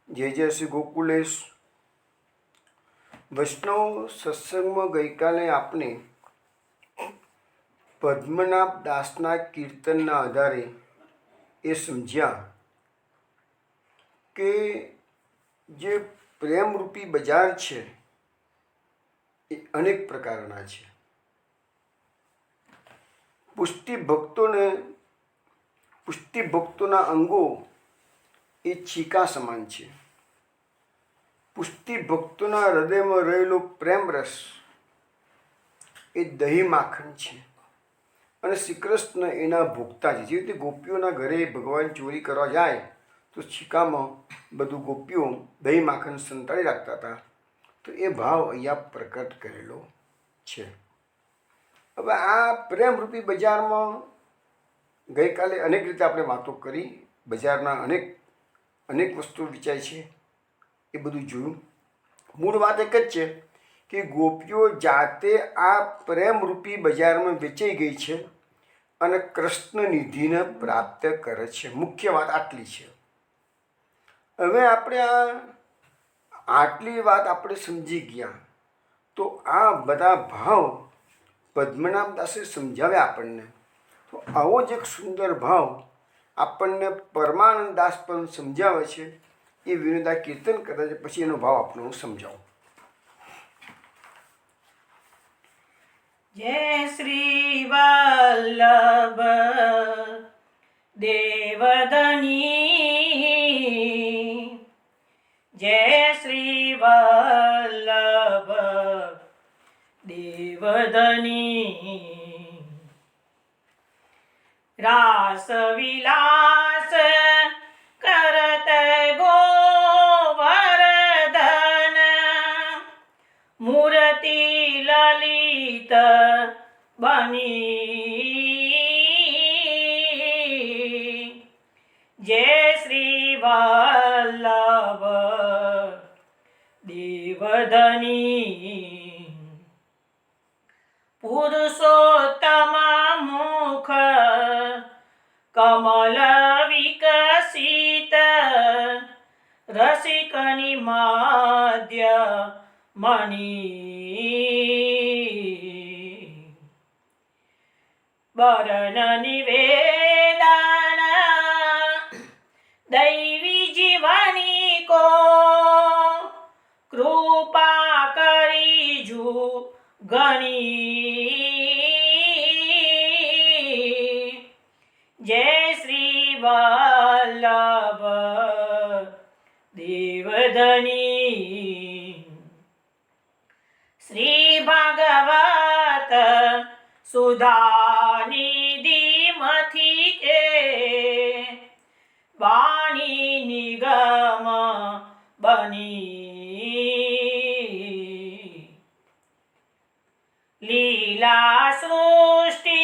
જય જય શ્રી ગોકુલેશ. વૈષ્ણવ સત્સંગમાં ગઈકાલે આપણે પદ્મનાભ દાસના કીર્તનના આધારે એ સમજ્યા કે જે પ્રેમરૂપી બજાર છે એ અનેક પ્રકારના છે. પુષ્ટિ ભક્તોના અંગો એ છીકા સમાન છે. પુષ્ટિ ભક્તોના હૃદયમાં રહેલો પ્રેમ રસ એ દહીં માખણ છે અને શ્રી કૃષ્ણ એના ભોગતા છે. જે રીતે ગોપીઓના ઘરે ભગવાન ચોરી કરવા જાય તો છીકામાં બધું ગોપીઓ દહીં માખણ સંતાડી રાખતા હતા, તો એ ભાવ અહીંયા પ્રકટ કરેલો છે. હવે આ પ્રેમરૂપી બજારમાં ગઈકાલે અનેક રીતે આપણે વાતો કરી. બજારના અનેક વસ્તુઓ વિચાય છે, એ બધું જોયું. મૂળ વાત એક જ છે કે ગોપીઓ જાતે આ પ્રેમરૂપી બજારમાં વેચાઈ ગઈ છે અને કૃષ્ણ નિધિને પ્રાપ્ત કરે છે. મુખ્ય વાત આટલી છે. હવે આપણે આટલી વાત આપણે સમજી ગયા તો આ બધા ભાવ પદ્મનાભ દાસે સમજાવ્યા આપણને. તો આવો જ એક સુંદર ભાવ આપણને પરમાનંદ દાસ પણ સમજાવે છે. એ વિનોદા કીર્તન કરે છે, પછી એનો ભાવ આપણે હું સમજાવું. જય શ્રી વલ્લભ દેવદની, જય શ્રી વલ્લભ દેવદની. રાસ વિલાસ કરત ગોવર્ધન, મૂર્તિ લલિત બની. જય શ્રી વલ્લભ દેવધની. પુરુષોત્તમ મુખ કમલ વિકસિત, રસિકની મધ્ય મની. બરન નિવેદન દૈવી જીવની કો, કૃપા કરીજુ ગણી. જય શ્રી વલ્લભ દેવધની. શ્રી ભાગવત સુધાનિધિમાંથી કે, વાણી નિગમ બની. લીલા સૃષ્ટિ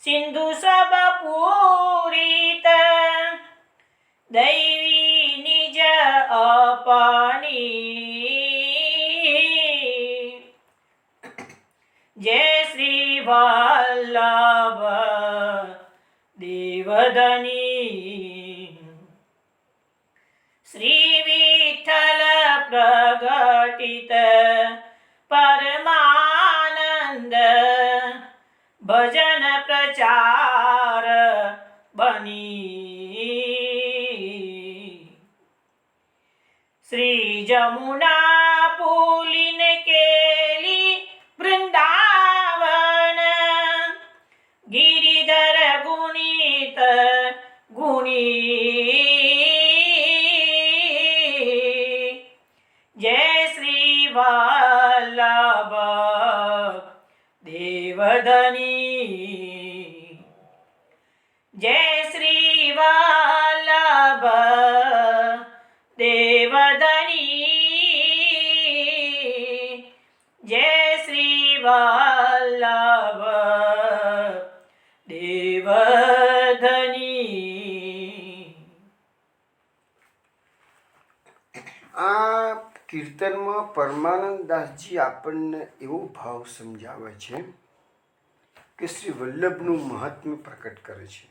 સિંધુ સબ પૂરિત, દૈવી નિજ અપની. જય શ્રી વલ્લભ દેવધની. શ્રી વિઠ્ઠલ પ્રગટિત પરમાનંદ, ભજન પ્રચાર બની. શ્રી જમુના પુલિન કેલી વૃંદાવન, ગિરિધર ગુણિત ગુણી. જય શ્રી વલ્લભ દેવધની. જય શ્રી વલ્લભ દેવધની. જય શ્રી વલ્લભ દેવધની. આ કીર્તનમાં પરમાનંદ દાસજી આપણને એવો ભાવ સમજાવે છે કે શ્રી વલ્લભનું મહાત્મ્ય પ્રકટ કરે છે.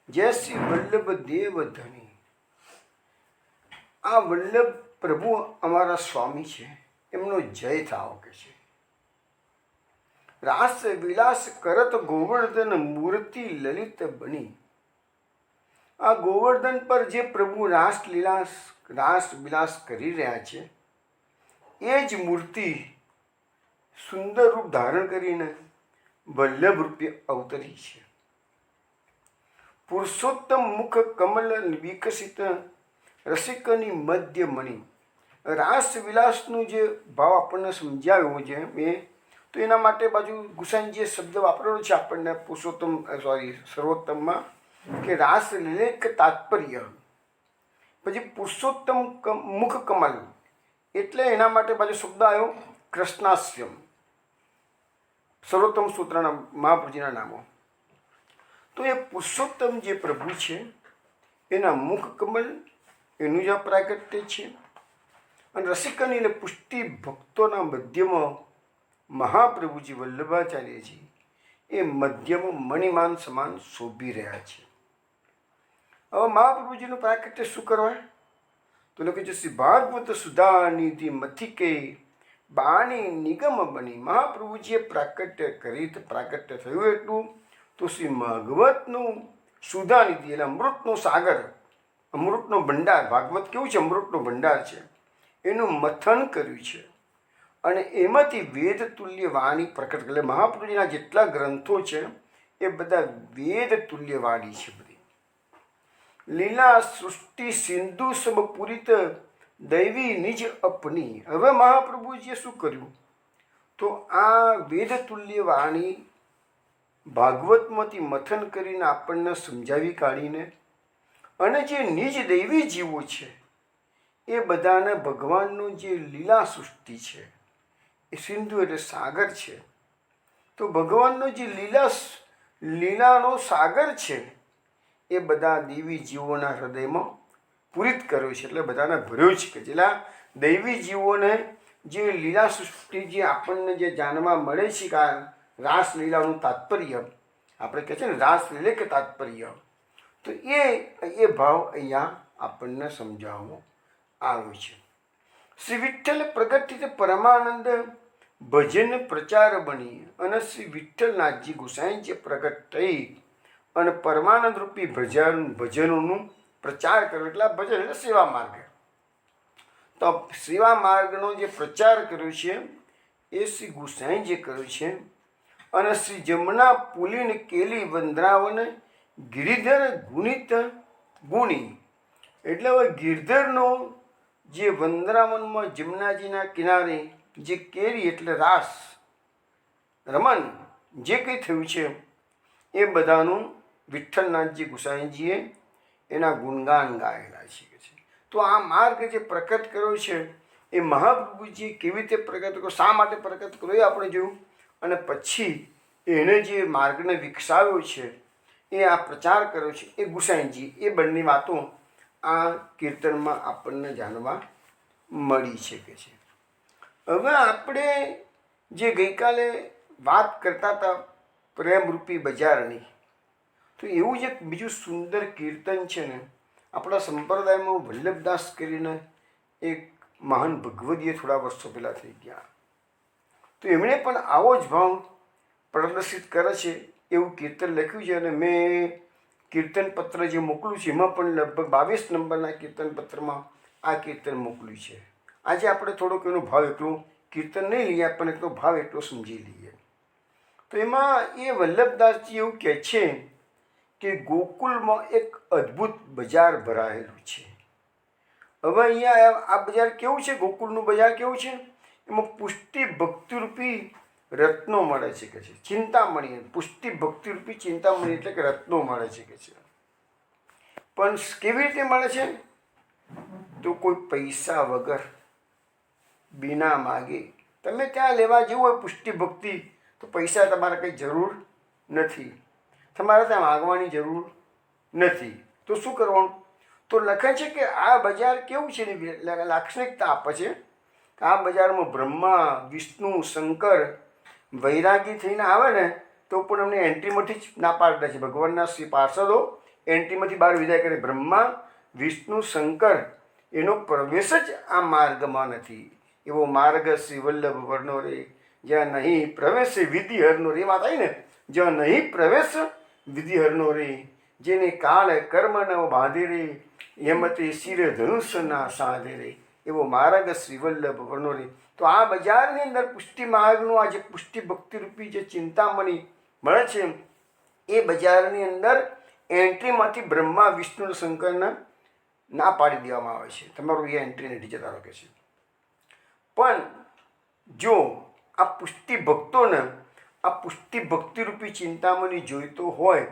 જય શ્રી વલ્લભ દેવ ધની. આ વલ્લભ પ્રભુ અમારા સ્વામી છે, એમનો જય થાવ કે છે. રાસ વિલાસ કરત ગોવર્ધન મૂર્તિ લલિત બની. આ ગોવર્ધન પર જે પ્રભુ રાસ વિલાસ કરી રહ્યા છે એ જ મૂર્તિ સુંદર રૂપ ધારણ કરીને વલ્લભ રૂપે અવતરી છે. પુરુષોત્તમ મુખ કમલ વિકસિત રસિકની મધ્ય મણી. રાસ વિલાસનું જે ભાવ આપણને સમજાવ્યો છે મેં, તો એના માટે બાજુ ગુસાઈજીએ શબ્દ વાપરેલો છે આપણને સર્વોત્તમમાં, કે રાસ લેખ તાત્પર્ય. પછી પુરુષોત્તમ મુખ કમલ, એટલે એના માટે બાજુ શબ્દ આવ્યો કૃષ્ણાસ્યમ. સર્વોત્તમ સૂત્રના મહાપ્રભુજીના નામો. તો એ પુરુષોત્તમ જે પ્રભુ છે એના મુખ કમલ, એનું જ પ્રાગટ્ય છે. અને રસિકની એટલે પુષ્ટિ ભક્તોના મધ્યમાં મહાપ્રભુજી વલ્લભાચાર્યજી એ મધ્યમાં મણિમાન સમાન શોભી રહ્યા છે. હવે મહાપ્રભુજીનું પ્રાગટ્ય શું કરવા? તો લખ્યું છે શ્રી ભાગવત સુધા નિધિ મથિકે બાણી નિગમ બની. મહાપ્રભુજીએ પ્રાગટ્ય કરી, પ્રાગટ્ય થયું એટલું તો શ્રી ભાગવતનું સુધા નિધિ એટલે અમૃતનો સાગર, અમૃતનો ભંડાર. ભાગવત કેવું છે? અમૃતનો ભંડાર છે. એનું મથન કર્યું છે અને એમાંથી વેદ તુલ્ય વાણી પ્રકટ કરી. એટલે મહાપ્રભુજીના જેટલા ગ્રંથો છે એ બધા વેદ તુલ્ય વાણી છે બધી. લીલા સૃષ્ટિ સિંધુ સબ પૂરિત દૈવી નિજ અપની. હવે મહાપ્રભુજીએ શું કર્યું? તો આ વેદ તુલ્ય વાણી ભાગવતમાંથી મથન કરીને આપણને સમજાવી કાઢીને, અને જે નિજ દૈવી જીવો છે એ બધાને ભગવાનનું જે લીલા સૃષ્ટિ છે, એ સિંધુ એટલે સાગર છે, તો ભગવાનનો જે લીલાનો સાગર છે એ બધા દૈવી જીવોના હૃદયમાં પૂરિત કર્યો છે. એટલે બધાને ભર્યો છે કે જેટલા દૈવી જીવોને જે લીલા સૃષ્ટિ જે આપણને જે જાણવા મળે છે કે રાસલીલાનું તાત્પર્ય આપણે કહે છે ને, રાસલીલા કે તાત્પર્ય, તો એ ભાવ અહીંયા આપણને સમજાવવામાં આવ્યો છે. શ્રી વિઠ્ઠલ પ્રગટિત પરમાનંદ ભજન પ્રચાર બની. અને શ્રી વિઠ્ઠલનાથજી ગુસાઈ જે પ્રગટ થઈ અને પરમાનંદ રૂપી ભજનોનું પ્રચાર કર્યો. એટલે ભજન એટલે સેવા માર્ગ. તો સેવા માર્ગનો જે પ્રચાર કર્યો છે એ શ્રી ગુસાઈ જે કર્યો છે. અને શ્રી જમના પુલિન કેલી વંદ્રાવન ગિરિધર ગુણિત ગુણી. એટલે હવે ગિરધરનો જે વંદ્રાવનમાં જમનાજીના કિનારે જે કેરી એટલે રાસ રમન જે કંઈ થયું છે એ બધાનું વિઠ્ઠલનાથજી ગુસાઈજીએ એના ગુણગાન ગાયેલા છે. તો આ માર્ગ જે પ્રકટ કર્યો છે એ મહાપ્રભુજીએ કેવી રીતે પ્રકટ કર્યો, શા માટે પ્રકટ કર્યો એ આપણે જોયું. અને પછી એણે જે માર્ગને વિકસાવ્યો છે એ આ પ્રચાર કર્યો છે એ ગુસાઈજી, એ બંને વાતો આ કીર્તનમાં આપણને જાણવા મળી શકે છે. હવે આપણે જે ગઈકાલે વાત કરતા હતા પ્રેમરૂપી બજારની, તો એવું જ એક બીજું સુંદર કીર્તન છે ને, આપણા સંપ્રદાયમાં વલ્લભદાસ કરીને એક મહાન ભગવદીય થોડા વર્ષો પહેલાં થઈ ગયા, તો એમણે પણ આવો જ ભાવ પ્રદર્શિત કરે છે એવું કીર્તન લખ્યું છે. અને મેં કીર્તન પત્ર જે મોકલ્યું છે એમાં પણ લગભગ 22 નંબરના કીર્તન પત્રમાં આ કીર્તન મોકલ્યું છે. આજે આપણે થોડોક એનો ભાવ એટલો કીર્તન નહીં લઈએ, પણ એટલો ભાવ એટલો સમજી લઈએ. તો એમાં એ વલ્લભદાસજી એવું કહે છે કે ગોકુલમાં એક અદ્ભુત બજાર ભરાયેલું છે. હવે અહીંયા આ બજાર કેવું છે? ગોકુલનું બજાર કેવું છે? એમાં પુષ્ટિ ભક્તિરૂપી રત્નો મળે છે કે છે, ચિંતામણી. પુષ્ટિ ભક્તિરૂપી ચિંતામણી એટલે કે રત્નો મળે છે કે છે. પણ કેવી રીતે મળે છે? તો કોઈ પૈસા વગર, બિના માગે. તમે ત્યાં લેવા જેવું હોય પુષ્ટિ ભક્તિ, તો પૈસા તમારે કંઈ જરૂર નથી, તમારે ત્યાં માગવાની જરૂર નથી. તો શું કરવાનું? તો લખે છે કે આ બજાર કેવું છે ને લાક્ષણિકતા આપે છે કે આ બજારમાં બ્રહ્મા, વિષ્ણુ, શંકર વૈરાગી થઈને આવે ને તો પણ અમને એન્ટ્રીમાંથી જ ના પાડતા છે. ભગવાનના શ્રી પાર્ષદો એન્ટ્રીમાંથી બહાર વિદાય કરે. બ્રહ્મા, વિષ્ણુ, શંકર એનો પ્રવેશ જ આ માર્ગમાં નથી. એવો માર્ગ શ્રી વલ્લભ વર્ણો રે, જ્યાં નહીં પ્રવેશ વિધિ હરનો રે. વાત આવી ને, જ્યાં નહીં પ્રવેશ વિધિ હરનો રે, જેને કાળ કર્મ ન બાંધે રે, યમતે શિર ધનુષ ના સાધે રે. એવો માર્ગ શ્રી વલ્લભ વર્ણો રે. તો આ બજારની અંદર પુષ્ટિ માર્ગનું આ જે પુષ્ટિ ભક્તિ રૂપી જે ચિંતામણી મળે છે, એ બજારની અંદર એન્ટ્રીમાંથી બ્રહ્મા વિષ્ણુ અને શંકરના ના પાડી દેવામાં આવે છે, તમારું એ એન્ટ્રી નથી જતા રોકે છે. પણ જો આ પુષ્ટિ ભક્તોને આ પુષ્ટિ ભક્તિરૂપી ચિંતામણી જોઈતો હોય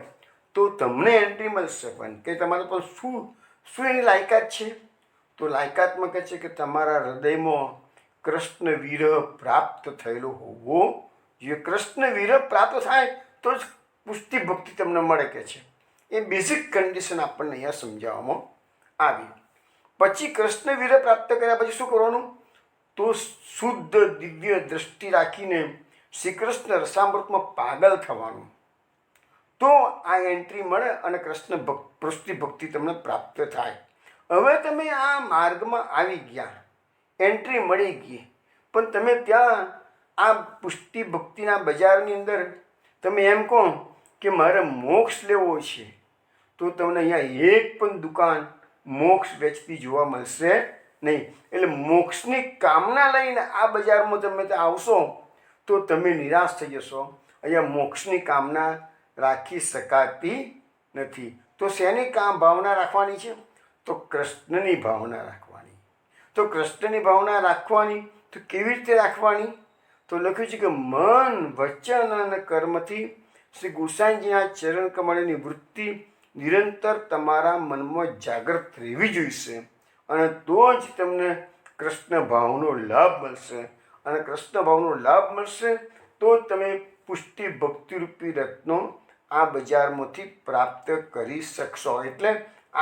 તો તમને એન્ટ્રી મળશે. પણ કે તમારે પણ શું એની લાયકાત છે? તો લાયકાતમાં કહે છે કે તમારા હૃદયમાં કૃષ્ણ વિરહ પ્રાપ્ત થયેલો હોવો જોઈએ. કૃષ્ણ વિરહ પ્રાપ્ત થાય તો જ પુષ્ટિ ભક્તિ તમને મળે કે છે. એ બેઝિક કન્ડિશન આપણને અહીંયા સમજાવવામાં આવી. પછી કૃષ્ણ વિરહ પ્રાપ્ત કર્યા પછી શું કરવાનું? તો શુદ્ધ દિવ્ય દ્રષ્ટિ રાખીને શ્રી કૃષ્ણ રસામૃતમાં પાગલ થવાનું. તો આ એન્ટ્રી મળે અને કૃષ્ણ પુષ્ટિ ભક્તિ તમને પ્રાપ્ત થાય. હવે તમે આ માર્ગમાં આવી ગયા, એન્ટ્રી મળી ગઈ, પણ તમે ત્યાં આ પુષ્ટિ ભક્તિના બજારની અંદર તમે એમ કહો કે મારે મોક્ષ લેવો છે, તો તમને અહીંયા એક પણ દુકાન મોક્ષ વેચતી જોવા મળશે નહીં. એટલે મોક્ષની કામના લઈને આ બજારમાં તમે આવશો તો તમે નિરાશ થઈ જશો. અહીંયા મોક્ષની કામના રાખી શકાતી નથી. તો શેની ભાવના રાખવાની છે? તો કૃષ્ણની ભાવના રાખવાની. તો કૃષ્ણની ભાવના રાખવાની તો કેવી રીતે રાખવાની? તો લખ્યું છે કે મન વચન અને કર્મથી શ્રી ગોસાઈજીના ચરણ કમળની વૃત્તિ નિરંતર તમારા મનમાં જાગૃત રહેવી જોઈશે, અને તો જ તમને કૃષ્ણ ભાવનો લાભ મળશે. અને કૃષ્ણ ભાવનો લાભ મળશે તો તમે પુષ્ટિ ભક્તિરૂપી રત્નો આ બજારમાંથી પ્રાપ્ત કરી શકશો. એટલે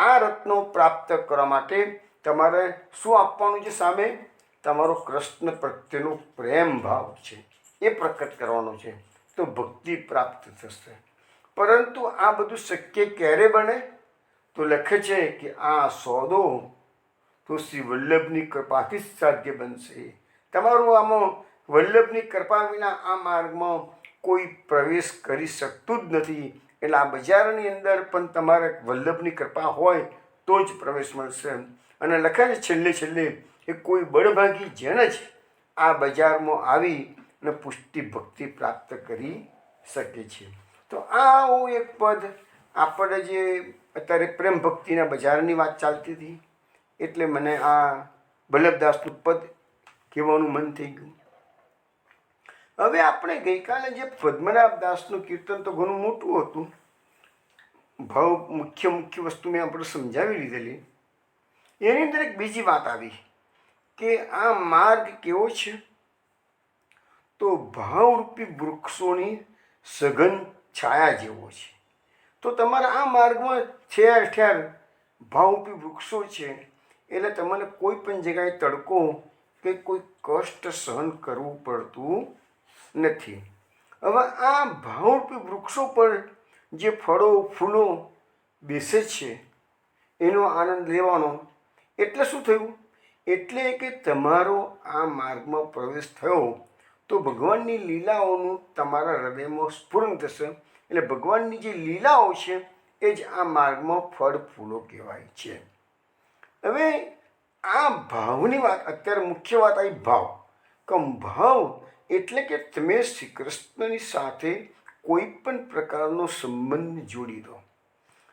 આ રત્નો પ્રાપ્ત કરવા માટે તમારે શું આપવાનું છે? સામે તમારો કૃષ્ણ પ્રત્યેનો પ્રેમ ભાવ છે એ પ્રકટ કરવાનો છે, તો ભક્તિ પ્રાપ્ત થશે. પરંતુ આ બધું શક્ય ક્યારે બને? તો લખે છે કે આ સોદો તો શ્રી વલ્લભની કૃપાથી જ સાધ્ય બનશે. તમારું આમાં વલ્લભની કૃપા વિના આ માર્ગમાં કોઈ પ્રવેશ કરી શકતું જ નથી. એટલે આ બજારની અંદર પણ તમારે વલ્લભની કૃપા હોય તો જ પ્રવેશ મળશે. અને લખાય છે છેલ્લે છેલ્લે એ કોઈ બળભાગી જેને જ આ બજારમાં આવી અને પુષ્ટિ ભક્તિ પ્રાપ્ત કરી શકે છે. તો આવું એક પદ આપણે જે અત્યારે પ્રેમ ભક્તિના બજારની વાત ચાલતી હતી એટલે મને આ વલ્લભદાસનું પદ કહેવાનું મન થઈ ગયું. હવે આપણે ગઈકાલે જે પદ્મનાભદાસનું કીર્તન તો ઘણું મોટું હતું, ભાવ મુખ્ય વસ્તુ મેં આપણે સમજાવી લીધેલી. એની અંદર એક બીજી વાત આવી કે આ માર્ગ કેવો છે? તો ભાવરૂપી વૃક્ષોની સઘન છાયા જેવો છે. તો તમારા આ માર્ગમાં ઠેર ઠેર ભાવરૂપી વૃક્ષો છે, એટલે તમને કોઈ પણ જગ્યાએ તડકો કે કોઈ કષ્ટ સહન કરવું પડતું નથી. હવે આ ભાવરૂપી વૃક્ષો પર જે ફળો ફૂલો બેસે છે એનો આનંદ લેવાનો. એટલે શું થયું? એટલે કે તમારો આ માર્ગમાં પ્રવેશ થયો તો ભગવાનની લીલાઓનું તમારા હૃદયમાં સ્ફુરણ થશે. એટલે ભગવાનની જે લીલાઓ છે એ જ આ માર્ગમાં ફળ ફૂલો કહેવાય છે. હવે આ ભાવની વાત, અત્યારે મુખ્ય વાત આવી ભાવ. ભાવ એટલે કે તમે શ્રી કૃષ્ણની સાથે કોઈ પણ પ્રકારનો સંબંધ જોડી દો.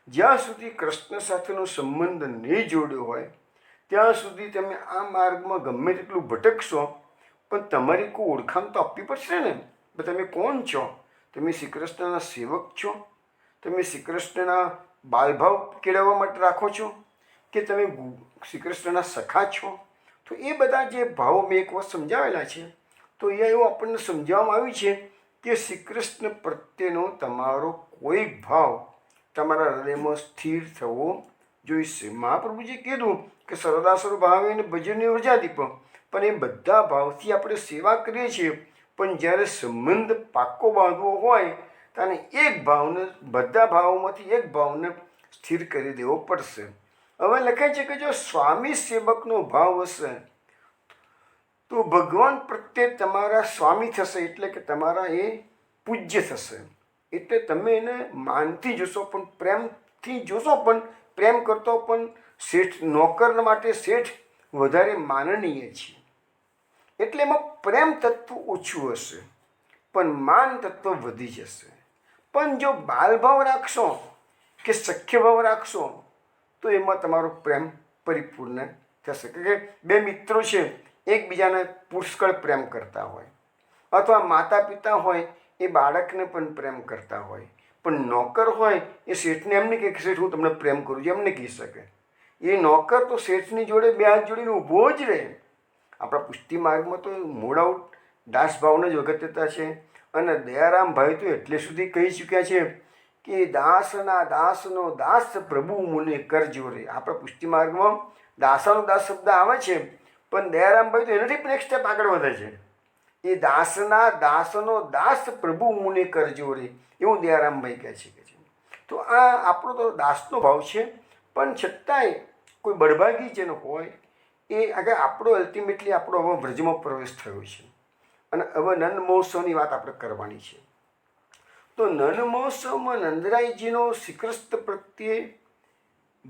જ્યાં સુધી કૃષ્ણ સાથેનો સંબંધ નહીં જોડ્યો હોય ત્યાં સુધી તમે આ માર્ગમાં ગમે તેટલું ભટકશો, પણ તમારી કોઈ ઓળખાણ તો આપવી પડશે ને. તમે કોણ છો? તમે શ્રી કૃષ્ણના સેવક છો? તમે શ્રી કૃષ્ણના બાલભાવ કેળવવા માટે રાખો છો કે તમે શ્રી કૃષ્ણના સખા છો? તો એ બધા જે ભાવો મેં એક વખત સમજાવેલા છે. તો અહીંયા એવું આપણને સમજાવવામાં આવ્યું છે કે શ્રી કૃષ્ણ પ્રત્યેનો તમારો કોઈ ભાવ તમારા હૃદયમાં સ્થિર થવો જોઈશે. મહાપ્રભુજી કીધું કે સર્વદાસરો ભાવે અને ભજનની ઉર્જા દીપ, પણ એ બધા ભાવથી આપણે સેવા કરીએ છીએ, પણ જ્યારે સંબંધ પાક્કો બાંધવો હોય ત્યારે એક ભાવને, બધા ભાવોમાંથી એક ભાવને સ્થિર કરી દેવો પડશે. હવે લખાય છે કે જો સ્વામી સેવકનો ભાવ હશે તો ભગવાન પ્રત્યે તમારા સ્વામી થશે, એટલે કે તમારા એ પૂજ્ય થશે. એટલે તમે એને માનથી જોશો, પણ પ્રેમથી જોશો, પણ પ્રેમ કરતો પણ શેઠ નોકર માટે શેઠ વધારે માનનીય છે. એટલે એમાં પ્રેમ તત્વ ઓછું હશે પણ માન તત્વ વધી જશે. પણ જો બાલભાવ રાખશો કે સખ્ય ભાવ રાખશો તો એમાં તમારો પ્રેમ પરિપૂર્ણ થશે. કે બે મિત્રો છે, એકબીજાને પુષ્કળ પ્રેમ કરતા હોય, અથવા માતા પિતા હોય એ બાળકને પણ પ્રેમ કરતા હોય, પણ નોકર હોય એ શેઠને એમ નહીં કે શેઠ હું તમને પ્રેમ કરું છું, એમ નહીં કહી શકે. એ નોકર તો શેઠની જોડે બે હાથ જોડીને ઊભો જ રહે. આપણા પુષ્ટિ માર્ગમાં તો મોડા દાસભાવને જ અગત્યતા છે. અને દયારામભાઈ તો એટલે સુધી કહી ચૂક્યા છે કે દાસના દાસનો દાસ પ્રભુ મુને કરજો રે. આપણા પુષ્ટિ માર્ગમાં દાસાનો દાસ શબ્દ આવે છે, પણ દયારામભાઈ તો એનાથી પણ એક સ્ટેપ આગળ વધે છે. એ દાસના દાસનો દાસ પ્રભુ મુને કરજો રે, એવું દયારામભાઈ કહે છે. તો આ આપણો તો દાસનો ભાવ છે, પણ છતાંય કોઈ બળભાગી જેનો હોય એ આગળ આપણો અલ્ટિમેટલી આપણો હવે વ્રજમાં પ્રવેશ થયો છે. અને હવે નંદ મહોત્સવની વાત આપણે કરવાની છે. તો નંદ મહોત્સવમાં નંદરાયજીનો શ્રીકૃષ્ણ પ્રત્યે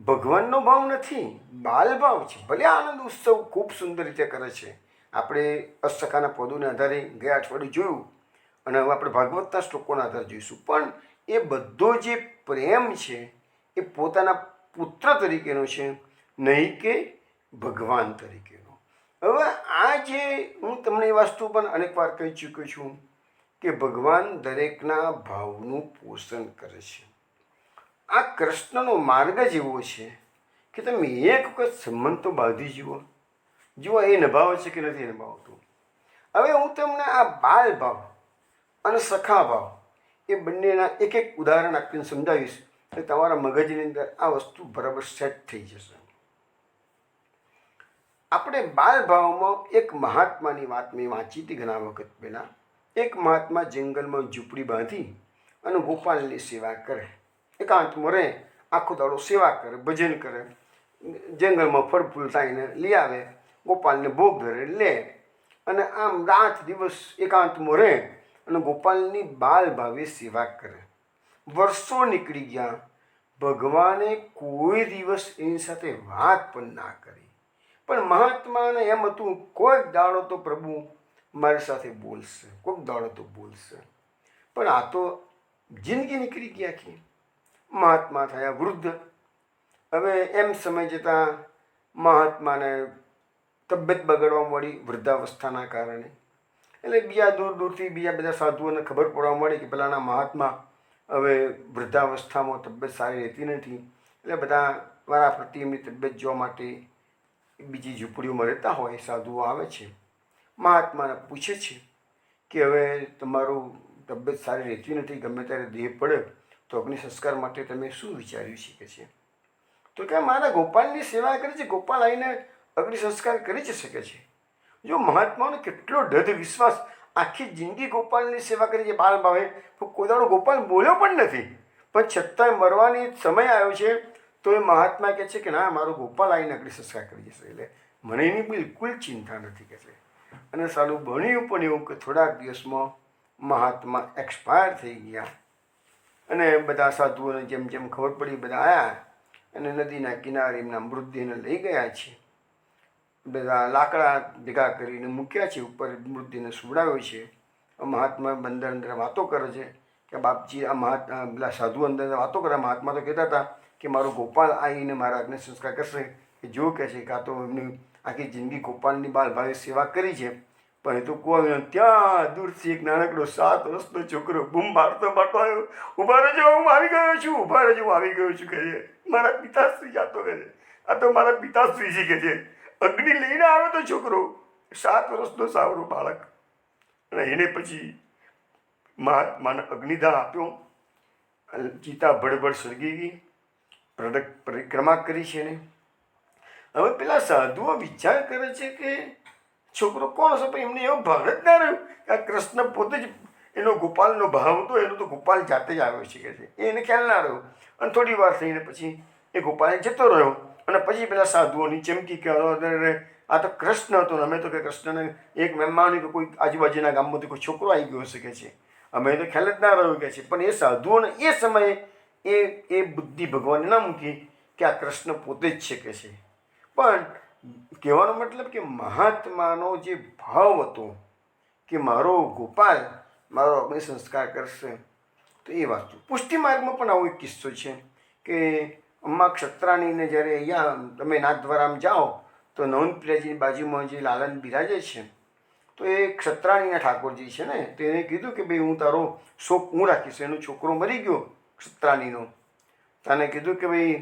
ભગવાનનો ભાવ નથી, બાલભાવ છે. ભલે આનંદ ઉત્સવ ખૂબ સુંદર રીતે કરે છે. આપણે અષ્ટકાના પદોને આધારે ગયા અઠવાડિયે જોયું, અને હવે આપણે ભાગવતના શ્લોકોના આધારે જોઈશું. પણ એ બધો જે પ્રેમ છે એ પોતાના પુત્ર તરીકેનો છે, નહીં કે ભગવાન તરીકેનો. હવે આ જે હું તમને એ વસ્તુ પણ અનેક વાર કહી ચૂક્યો છું કે ભગવાન દરેકના ભાવનું પોષણ કરે છે. આ કૃષ્ણનો માર્ગ જ એવો છે કે તમે એક વખત સંબંધ તો બાંધી જુઓ, એ નિભાવે છે કે નથી નિભાવતું. હવે હું તમને આ બાલ ભાવ અને સખા ભાવ એ બંનેના એક એક ઉદાહરણ આપીને સમજાવીશ, તો તમારા મગજની અંદર આ વસ્તુ બરાબર સેટ થઈ જશે. આપણે બાલ ભાવમાં એક મહાત્માની વાત મેં વાંચી હતી ઘણા વખત પહેલાં. એક મહાત્મા જંગલમાં ઝૂંપડી બાંધી અને ગોપાલની સેવા કરે, એકાંતમાં રહે, આખો દાડો સેવા કરે, ભજન કરે, જંગલમાં ફળ ફૂલ થાઈને લઈ આવે, ગોપાલને ભોગ ધરે લે, અને આમ રાત દિવસ એકાંતમાં રહે અને ગોપાલની બાલ ભાવે સેવા કરે. વર્ષો નીકળી ગયા, ભગવાને કોઈ દિવસ એની સાથે વાત પણ ના કરી. પણ મહાત્માને એમ હતું કોઈક દાડો તો પ્રભુ મારી સાથે બોલશે, કોઈક દાડો તો બોલશે. પણ આ તો જિંદગી નીકળી ગયા કે મહાત્મા થયા વૃદ્ધ. હવે એમ સમય જતાં મહાત્માને તબિયત બગડવા મળી વૃદ્ધાવસ્થાના કારણે. એટલે બીજા દૂર દૂરથી બીજા બધા સાધુઓને ખબર પડવા મળી કે પેલાના મહાત્મા હવે વૃદ્ધાવસ્થામાં તબિયત સારી રહેતી નથી. એટલે બધા વારાફરતી એમની તબિયત જોવા માટે બીજી ઝૂંપડીઓમાં રહેતા હોય સાધુઓ આવે છે, મહાત્માને પૂછે છે કે હવે તમારું તબિયત સારી રહેતી નથી, ગમે ત્યારે દેહ પડે તો અગ્નિ સંસ્કાર માટે તમે શું વિચાર્યું છે કે છે? તો કે મારા ગોપાલની સેવા કરી છે, ગોપાલ આવીને અગ્નિ સંસ્કાર કરી જ શકે છે. જો મહાત્માનો કેટલો દૃઢ વિશ્વાસ, આખી જિંદગી ગોપાલની સેવા કરી છે બાલ ભાવે, તો કોઈ દાડો ગોપાલ બોલ્યો પણ નથી, પણ છતાંય મરવાની સમય આવ્યો છે તો એ મહાત્મા કહે છે કે ના, મારો ગોપાલ આવીને અગ્નિ સંસ્કાર કરી જશે, એટલે મને એની બિલકુલ ચિંતા નથી કહે છે. અને સાલું બન્યું પણ એવું કે થોડાક દિવસમાં મહાત્મા એક્સપાયર થઈ ગયા. અને બધા સાધુઓને જેમ જેમ ખબર પડી બધા આવ્યા અને નદીના કિનારે એમના મૃતદેહને લઈ ગયા છે. બધા લાકડા ભેગા કરીને મૂક્યા છે, ઉપર મૃતદેહને સુવડાવ્યો છે. મહાત્મા અંદર અંદર વાતો કરે છે કે બાપજી આ પેલા સાધુ અંદર વાતો કરે. મહાત્મા તો કહેતા હતા કે મારો ગોપાલ આવીને મારા અગ્નિ સંસ્કાર કરશે. એ જો કહે છે કે આ તો એમની આખી જિંદગી ગોપાલની બાલ ભાવે સેવા કરી છે, પણ એ તો કોઈ ત્યાં દૂરથી એક નાનકડો 7 વર્ષનો છોકરો બૂમ પાડતો આવ્યો, ઊભા રહેજો હું આવી ગયો છું, ઊભા રહેજો હું આવી ગયો છું કહે છે. મારા પિતાશ્રી જાતો કહે છે, આ તો મારા પિતાશ્રીજી કહે છે. અગ્નિ લઈને આવ્યો તો છોકરો, 7 વર્ષનો સાવરો બાળક. અને એને પછી મહાત્માને અગ્નિદાન આપ્યો. ચિતા ભડભડ સળગી ગઈ, પરિક્રમા કરી છે એને. હવે પેલા સાધુઓ વિચાર કરે છે કે છોકરો કોણ હશે, પણ એમને એવો ભાન જ ના રહ્યું કે આ કૃષ્ણ પોતે જ એનો ગોપાલનો ભાવ હતો, એનો તો ગોપાલ જાતે જ આવ્યો છે કે છે, એને ખ્યાલ ના રહ્યો. અને થોડી વાર થઈને પછી એ ગોપાલ જતો રહ્યો. અને પછી પેલા સાધુઓની ચમકી કે અરે આ તો કૃષ્ણ હતો ને અમે તો કે કૃષ્ણને એક મહેમાન કે કોઈ આજુબાજુના ગામમાંથી કોઈ છોકરો આવી ગયો હશે કે છે, અમે તો ખ્યાલ જ ના રહ્યો કે છે. પણ એ સાધુઓને એ સમયે એ બુદ્ધિ ભગવાને ના મૂકી કે આ કૃષ્ણ પોતે જ છે કે છે. પણ કહેવાનો મતલબ કે મહાત્માનો જે ભાવ હતો કે મારો ગોપાલ મારો અગ્નિ સંસ્કાર કરશે, તો એ વાંચું. પુષ્ટિ માર્ગમાં પણ આવો એક કિસ્સો છે કે અમ્મા ક્ષત્રાણીને જ્યારે અહીંયા તમે નાથદ્વારામાં જાઓ તો નવનપ્રિયાજીની બાજુમાં જે લાલન બિરાજે છે, તો એ ક્ષત્રાણીના ઠાકોરજી છે ને, તો એને કીધું કે ભાઈ હું તારો શોક હું રાખીશ. એનો છોકરો મરી ગયો ક્ષત્રાણીનો, તને કીધું કે ભાઈ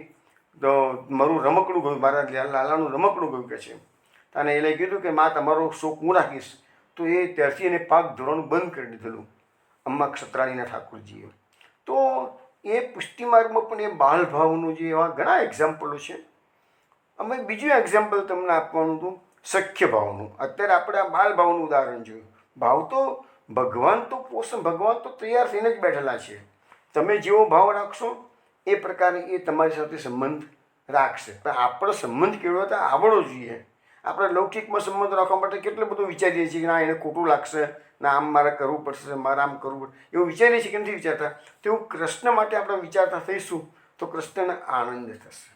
તો મારું રમકડું ગયું, મારા લાલાનું રમકડું ગયું કે છે. તને એ લઈ કીધું કે માં તમારો શોક હું રાખીશ. તો એ ત્યારથી એને પાક ધોરણ બંધ કરી દીધેલું અમ્મા ક્ષત્રાણીના ઠાકોરજીએ. તો એ પુષ્ટિ માર્ગમાં પણ એ બાલભાવનું જે એવા ઘણા એક્ઝામ્પલો છે. અમે બીજું એક્ઝામ્પલ તમને આપવાનું હતું સખ્ય ભાવનું. અત્યારે આપણે આ બાલભાવનું ઉદાહરણ જોયું. ભાવ તો ભગવાન તો તૈયાર થઈને જ બેઠેલા છે. તમે જેવો ભાવ રાખશો એ પ્રકારે એ તમારી સાથે સંબંધ રાખશે. પણ આપણો સંબંધ કેળવો તો આવડવો જોઈએ. આપણે લૌકિકમાં સંબંધ રાખવા માટે કેટલું બધું વિચારીએ છીએ કે ના એને ખોટું લાગશે, ના આમ મારે કરવું પડશે, મારે આમ કરવું પડશે, એવું વિચારીએ છીએ કે નથી વિચારતા. તેવું કૃષ્ણ માટે આપણે વિચારતા થઈશું તો કૃષ્ણને આનંદ થશે.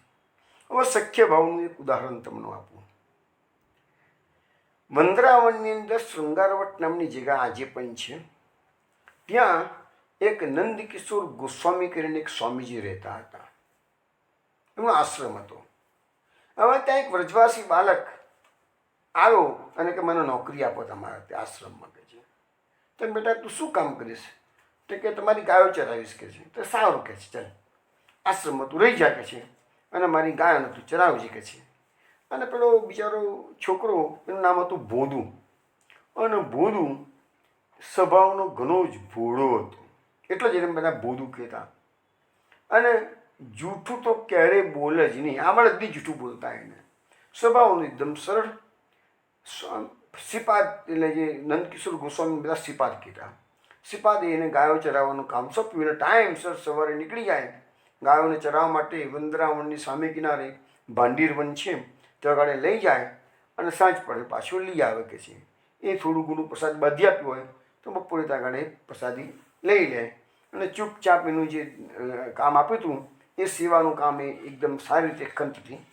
હવે સખ્ય ભાવનું એક ઉદાહરણ તમને આપું. વંદરાવનની અંદર શૃંગારવટ નામની જગ્યા આજે પણ છે. ત્યાં એક નંદકિશોર ગોસ્વામી કરીને એક સ્વામીજી રહેતા હતા. એમનો આશ્રમ હતો. હવે ત્યાં એક વ્રજવાસી બાલક આવ્યો અને કે મને નોકરી આપો તમારા ત્યાં આશ્રમમાં કે છે. તો બેટા તું શું કામ કરીશ? તો કે તમારી ગાયો ચરાવીશ કે છે. તો સારું કે છે, ચાલ આશ્રમમાં તું રહી જા કે છે, અને મારી ગાયોને તું ચરાવજે કે છે. અને પેલો બિચારો છોકરો, એનું નામ હતું ભોદુ. અને ભોદુ સ્વભાવનો ઘણો જ ભોળો હતો, એટલે જ એને બધા ભોદુ કહેતા. અને જૂઠું તો ક્યારેય બોલે જ નહીં, આવડે જ નહીં જૂઠું બોલતા. એને સ્વભાવનું એકદમ સરળ. શ્રીપાદ એટલે જે નંદકિશોર ગોસ્વામી બધા શ્રીપાદ કહેતા. શ્રીપાદ એને ગાયો ચરાવવાનું કામ સોંપ્યું. એને ટાઈમસર સવારે નીકળી જાય ગાયોને ચરાવવા માટે. વંદરાવનની સામે કિનારે ભાંડીર વન છે, ત્યાં આગળ લઈ જાય અને સાંજ પડે પાછું લઈ આવે કે છે. એ થોડું ઘણું પ્રસાદ બાંધી આપ્યું હોય તો બપોરે ત્યાં આગળ પ્રસાદી લઈ લે અને ચૂપચાપ એનું જે કામ આપ્યું હતું એ સેવાનું કામ એ એકદમ સારી રીતે ખંતથી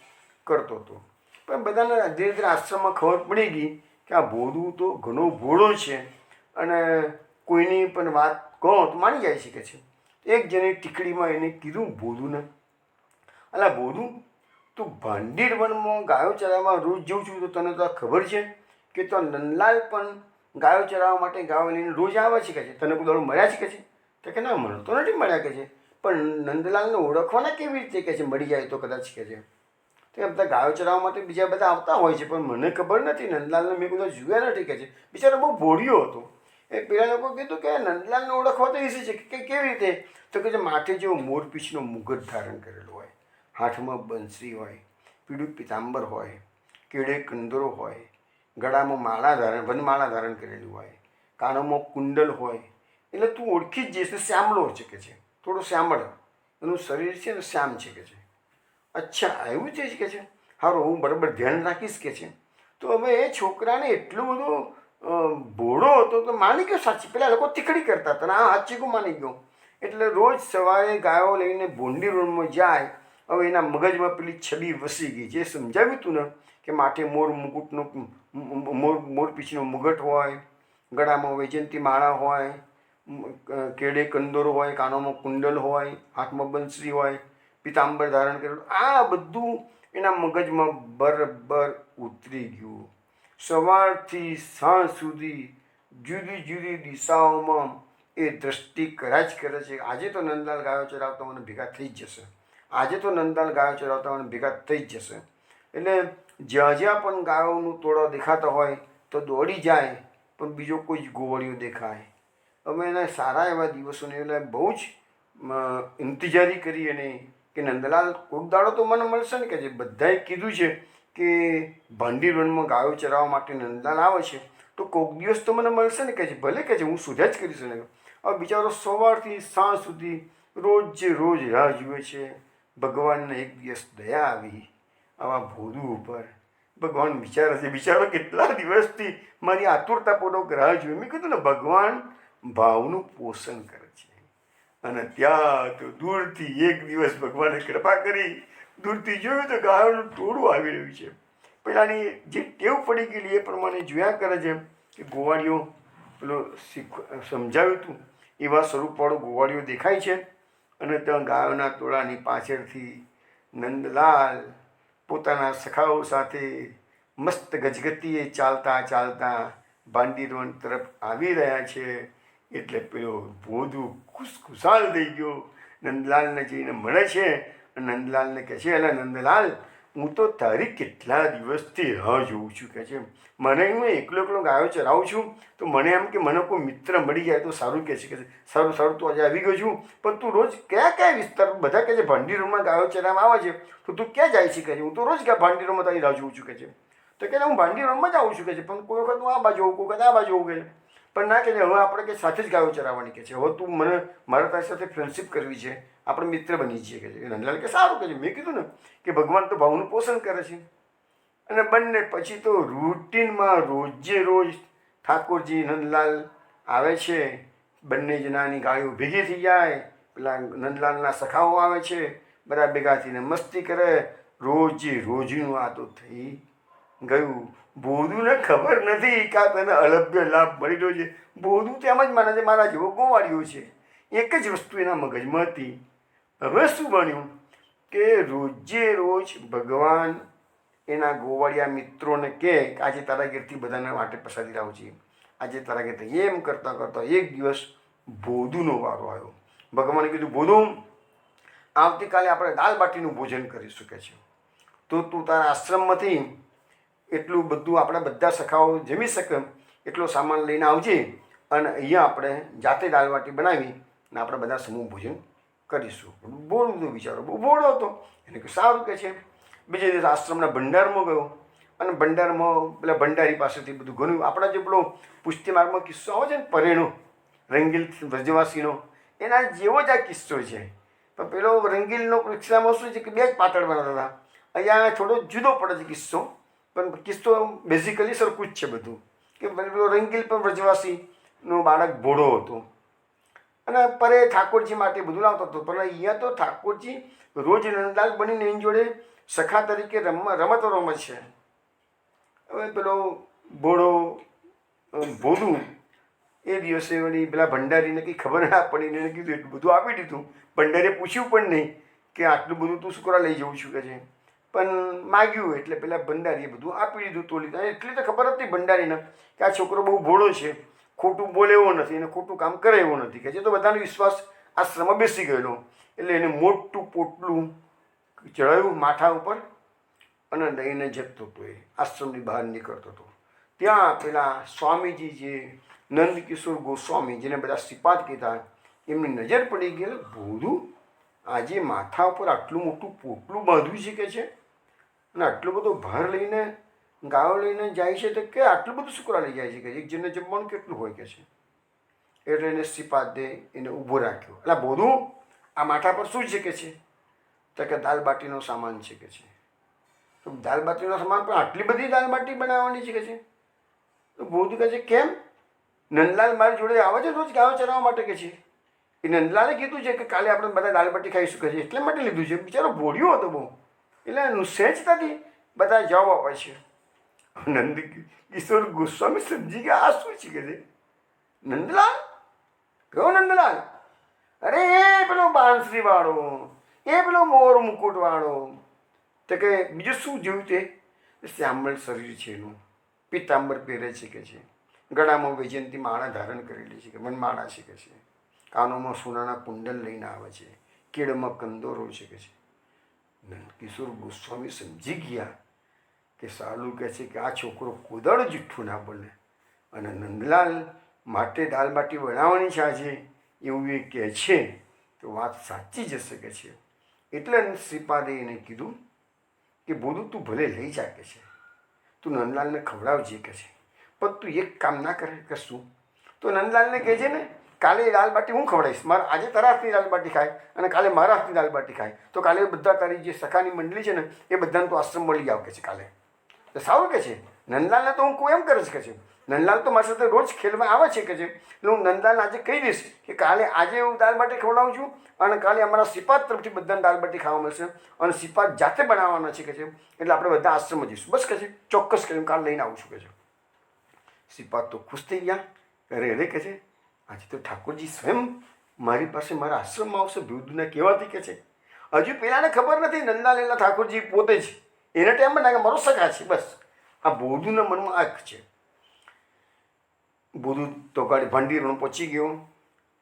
કરતો હતો. પણ બધાને ધીરે ધીરે આશ્રમમાં ખબર પડી ગઈ કે આ ભોળું તો ઘણો ભોળો છે અને કોઈની પણ વાત કહો તો માની જાય છે કે છે. એક જણે ટીકડીમાં એને કીધું ભોળુંને, અલા ભોળું તું ભાંડીર વનમાં ગાયો ચરાવવા રોજ જઉં છું, તો તને તો ખબર છે કે તો નંદલાલ પણ ગાયો ચરાવવા માટે ગાયો લઈને રોજ આવે છે કે છે. તને કોઈ દાડો મળ્યા છે કે છે? તો કે ના મળે તો નથી મળ્યા કે છે. પણ નંદલાલને ઓળખવાના કેવી રીતે કે છે? મળી જાય તો કદાચ કે છે. તો એ બધા ગાયો ચરાવવા માટે બીજા બધા આવતા હોય છે, પણ મને ખબર નથી. નંદલાલને મેં બધા જોયા નથી કે છે. બિચારો બહુ ભોળિયો હતો. એ પેલા લોકો કીધું કે નંદલાલને ઓળખવા તો એસી છે કે કેવી રીતે? તો કે જે માથે જેવો મોરપીંછનો મુગટ ધારણ કરેલો હોય, હાથમાં બંસરી હોય, પીળું પિતાંબર હોય, કેળે કંદરો હોય, ગળામાં વનમાળા ધારણ કરેલી હોય, કાનોમાં કુંડલ હોય, એટલે તું ઓળખી જ જઈશ. શ્યામલો છે કે છે, થોડો શ્યામળ એનું શરીર છે ને, શ્યામ છે કે છે. અચ્છા એવું છે કે છે, સારું હું બરાબર ધ્યાન રાખીશ કે છે. તો હવે એ છોકરાને એટલું બધું ભોળો હતો તો માની ગયો સાચી. પેલા લોકો તીખડી કરતા હતા ને આ સાચી માની ગયો. એટલે રોજ સવારે ગાયો લઈને ભોંડી રોડમાં જાય. હવે એના મગજમાં પેલી છબી વસી ગઈ. જે સમજાવ્યું હતું ને કે માથે મોરપીંછનો મુગટ હોય, ગળામાં વૈજયંતી માળા હોય, કેળે કંદોરો હોય, કાનોમાં કુંડલ હોય, હાથમાં બંસરી હોય, પિતાંબર ધારણ કરેલું, આ બધું એના મગજમાં બરાબર ઉતરી ગયું. સવારથી સાંજ સુધી જુદી જુદી દિશાઓમાં એ દ્રષ્ટિ કર્યા જ કરે છે. આજે તો નંદલાલ ગાયો ચરાવતા મને ભેગા થઈ જ જશે, આજે તો નંદલાલ ગાયો ચરાવતા મને ભેગા થઈ જ જશે. એટલે જ્યાં જ્યાં પણ ગાયોનું ટોળા દેખાતા હોય તો દોડી જાય, પણ બીજો કોઈ જ ગોવળિયો દેખાય. અમે એના સારા એવા દિવસોને એટલે બહુ જ ઇંતજારી કરી અને કે નંદલાલ કોઈક દાડો તો મને મળશે ને કે જે બધાએ કીધું છે કે ભાંડીર વનમાં ગાયો ચરાવવા માટે નંદલાલ આવે છે, તો કોઈક દિવસ તો મને મળશે ને કે છે. ભલે કે છે હું શોધ્યા જ કરીશ ને. હવે બિચારો સવારથી સાંજ સુધી રોજ રાહ જુએ છે. ભગવાનને એક દિવસ દયા આવી આવા ભોદુ ઉપર ભગવાન વિચારે છે, બિચારો કેટલા દિવસથી મારી આતુરતાપૂર્વક રાહ જોઈ. મેં કીધું ને, ભગવાન ભાવનું પોષણ કરે છે. અને ત્યાં તો દૂરથી એક દિવસ ભગવાને કૃપા કરી, દૂરથી જોયું તો ગાયોનું ટોળું આવી રહ્યું છે. પેલાની જે ટેવ પડી ગયેલી એ પ્રમાણે જોયા કરે છે કે ગોવાળીઓ પેલો સમજાવ્યું હતું એવા સ્વરૂપવાળો ગોવાળીઓ દેખાય છે. અને ત્યાં ગાયોના ટોળાની પાછળથી નંદલાલ પોતાના સખાઓ સાથે મસ્ત ગજગતીએ ચાલતા ચાલતા ભાંડીરોન તરફ આવી રહ્યા છે. એટલે પેલો ભોદુ ખુશખુશાલ થઈ ગયો, નંદલાલને જઈને મળે છે. નંદલાલને કહે છે, એટલે નંદલાલ, હું તો તારી કેટલા દિવસથી રાહ જોઉં છું. કહે છે, મને હું એકલો એકલો ગાયો ચરાવું છું, તો મને એમ કે મને કોઈ મિત્ર મળી જાય તો સારું. કહે છે, સારું સારું, તું આજે આવી ગયો છું, પણ તું રોજ કયા વિસ્તાર, બધા કહે છે ભાંડીરોમાં ગાયો ચરાવવામાં આવે છે, તો તું ક્યાં જાય છે? કહે છે, હું તો રોજ ભાંડીરોમાં તારી રાહ જોઉં છું. કહે છે, તો કહે હું ભાંડીરોમાં જ આવું છું. કહે છે, પણ કોઈ વખત હું આ બાજુ આવું, કોઈ વખત આ બાજુ આવું. કહે છે, પણ ના, કહે છે, હવે આપણે કે સાથે જ ગાયો ચરાવવાની. કહે છે, હવે તું મારે તારી સાથે ફ્રેન્ડશિપ કરવી છે, આપણે મિત્ર બની છીએ. કહે છે, નંદલાલ કે સારું. કહે છે, મેં કીધું ને કે ભગવાન તો ભાવનું પોષણ કરે છે. અને બંને પછી તો રૂટીનમાં રોજે રોજ ઠાકોરજી નંદલાલ આવે છે, બંને જણાની ગાયો ભેગી થઈ જાય, પેલા નંદલાલના સખાઓ આવે છે, બધા ભેગા થઈને મસ્તી કરે. રોજે રોજનું આ તો થઈ ગયું. ભોદુને ખબર નથી કે આ તને અલભ્ય લાભ મળી રહ્યો છે. ભોદુ તેમ જ માને છે મારા જેવો ગોવાળીઓ છે. એક જ વસ્તુ એના મગજમાં હતી. હવે શું બન્યું કે રોજે રોજ ભગવાન એના ગોવાળિયા મિત્રોને કહે કે આજે તારા ઘેરથી બધાને માટે પ્રસાદી લાવું છે, આજે તારા ઘેરથી. એમ કરતાં કરતાં એક દિવસ ભોદુનો વારો આવ્યો. ભગવાને કીધું, ભોદુ, આવતીકાલે આપણે દાલ બાટીનું ભોજન કરી શકે છે, તો તું તારા આશ્રમમાંથી એટલું બધું આપણે બધા સખાઓ જમી શકે એટલો સામાન લઈને આવજે, અને અહીંયા આપણે જાતે દાલ બાટી બનાવી અને આપણે બધા સમૂહ ભોજન કરીશું. બહુ બધું વિચારો, બહુ ભોળો હતો. એને કે સારું. કહે છે, બીજે દિવસ આશ્રમના ભંડારમાં ગયો, અને ભંડારમાં પેલા ભંડારી પાસેથી બધું ઘણું, આપણા જે પેલો પુષ્ટિ માર્ગમાં કિસ્સો આવે છે ને પરેનો, રંગીલ વ્રજવાસીનો, એના જેવો જ આ કિસ્સો છે. પણ પેલો રંગીલનો કિસ્સામાં શું છે કે બે જ પાતળ બનાવતા હતા. અહીંયા થોડો જુદો પડે છે કિસ્સો, પણ કિસ્સો બેઝિકલી સરખું જ છે બધું. કે પેલો રંગીલ પણ વ્રજવાસીનો બાળક ભોળો હતો, અને પરે ઠાકોરજી માટે બધું લાવતો હતો. પણ અહીંયા તો ઠાકોરજી રોજ નંદલાલ બનીને એની જોડે સખા તરીકે રમતો રમે છે. હવે પેલો ભોદુ એ દિવસે વળી પેલા ભંડારીને કંઈ ખબર ના પડીને એને કીધું, એટલું બધું આપી દીધું. ભંડારીએ પૂછ્યું પણ નહીં કે આટલું બધું તું શું કરવા લઈ જવું છું. કે છે, પણ માગ્યું એટલે પેલા ભંડારીએ બધું આપી દીધું તોલી. એટલી તો ખબર હતી ભંડારીને કે આ છોકરો બહુ ભોળો છે, ખોટું બોલે એવો નથી અને ખોટું કામ કરે એવો નથી. કે છે, તો બધાનો વિશ્વાસ આશ્રમમાં બેસી ગયેલો. એટલે એને મોટું પોટલું ચડાવ્યું માથા ઉપર અને લઈને જતો હતો. એ આશ્રમની બહાર નીકળતો હતો. ત્યાં પેલા સ્વામીજી, જે નંદકિશોર ગોસ્વામી, જેને બધા શ્રીપાદ કીધા, એમની નજર પડી ગઈ. ભોદુ આજે માથા ઉપર આટલું મોટું પોટલું બાંધ્યું છે. કે છે, અને આટલો બધો ભાર લઈને ગાયો લઈને જાય છે, તો કે આટલું બધું શું કરવા લઈ જાય છે? કે એક જણને જમવાનું કેટલું હોય? કે છે, એટલે એને શ્રીપાદે એને ઊભો રાખ્યો. એટલે ભોદુ, આ માથા પર શું છે? કે છે, તો કે દાલ બાટીનો સામાન છે. કે છે, તો દાલ બાટીનો સામાન, પણ આટલી બધી દાલ બાટી બનાવવાની છે? કે છે, તો ભોદુ કહે છે, કેમ? નંદલાલ મારી જોડે આવે છે રોજ ગાયો ચરાવવા માટે. કે છે, એ નંદલાલે કીધું છે કે કાલે આપણે બધા દાલ બાટી ખાઈશું. કે છે, એટલે માટે લીધું છે. બિચારો ભોળ્યો હતો બહુ, એટલે સહેજતાથી બધા જવાબ આપે છે. નંદ કિશોર ગોસ્વામી સમજી ગયા આ શું છે. કે છે, નંદલાલ? કયો નંદલાલ? અરે એ પેલો બાંસરી વાળો, એ પેલો મોર મુકુટ વાળો. તો કે બીજું શું જોયું? તે શ્યામળ શરીર છે એનું, પિત્તાંબર પહેરે છે. કે છે, ગળામાં વૈજયંતી માળા ધારણ કરેલી છે, કે મનમાળા છે. કે છે, કાનોમાં સોનાના કુંડલ લઈને આવે છે, કેળમાં કંદોરો છે. કે છે, નંદકિશોર ગોસ્વામી સમજી ગયા કે સાલું કહે છે કે આ છોકરો કોદાળો જુઠ્ઠું ના બોલે, અને નંદલાલ માટે દાલ બાટી બનાવવાની છે આજે એવું એ કહે છે, તો વાત સાચી જશે. કે છે, એટલે શ્રીપાદે એને કીધું કે ભોદુ, તું ભલે લઈ જા. કે છે, તું નંદલાલને ખવડાવજે. કે છે, પણ તું એક કામ ના કરે. કે શું? તો નંદલાલને કહે છે ને, કાલે દાલ બાટી હું ખવડાવીશ, મારે આજે તારા હાથની દાલ બાટી ખાય અને કાલે મારા હાથની દાલ બાટી ખાય, તો કાલે બધા તારી જે સખાની મંડળી છે ને એ બધાને તો આશ્રમમાં લઈ આવ કે છે કાલે. તો સારું કે છે. નંદલાલને તો હું એમ કરે છે કે છે, નંદલાલ તો મારી સાથે રોજ ખેલવા આવે છે કે છે, એટલે હું નંદલાલને આજે કહી દઈશ કે કાલે આજે હું દાલ બાટી ખવડાવું છું અને કાલે અમારા સિપાત તરફથી બધાને દાલ બાટી ખાવા મળશે અને સિપાત જાતે બનાવવાના છે કે છે, એટલે આપણે બધા આશ્રમમાં જઈશું. બસ કે છે, ચોક્કસ કરીને કાલે લઈને આવું છું કે છે. સિપાત તો ખુશ થઈ ગયા. અરે કે છે, આજે તો ઠાકોરજી સ્વયં મારી પાસે મારા આશ્રમમાં આવશે, ભીવદુને કહેવાથી કે છે. હજુ પેલાને ખબર નથી નંદલાલ એલા ઠાકોરજી પોતે જ એને ટાઈમ ના કે મારો સખા છે. બસ આ બોધુના મનમાં આંખ છે. બોધુ તો ગાડી ભંડીરણ પહોંચી ગયો.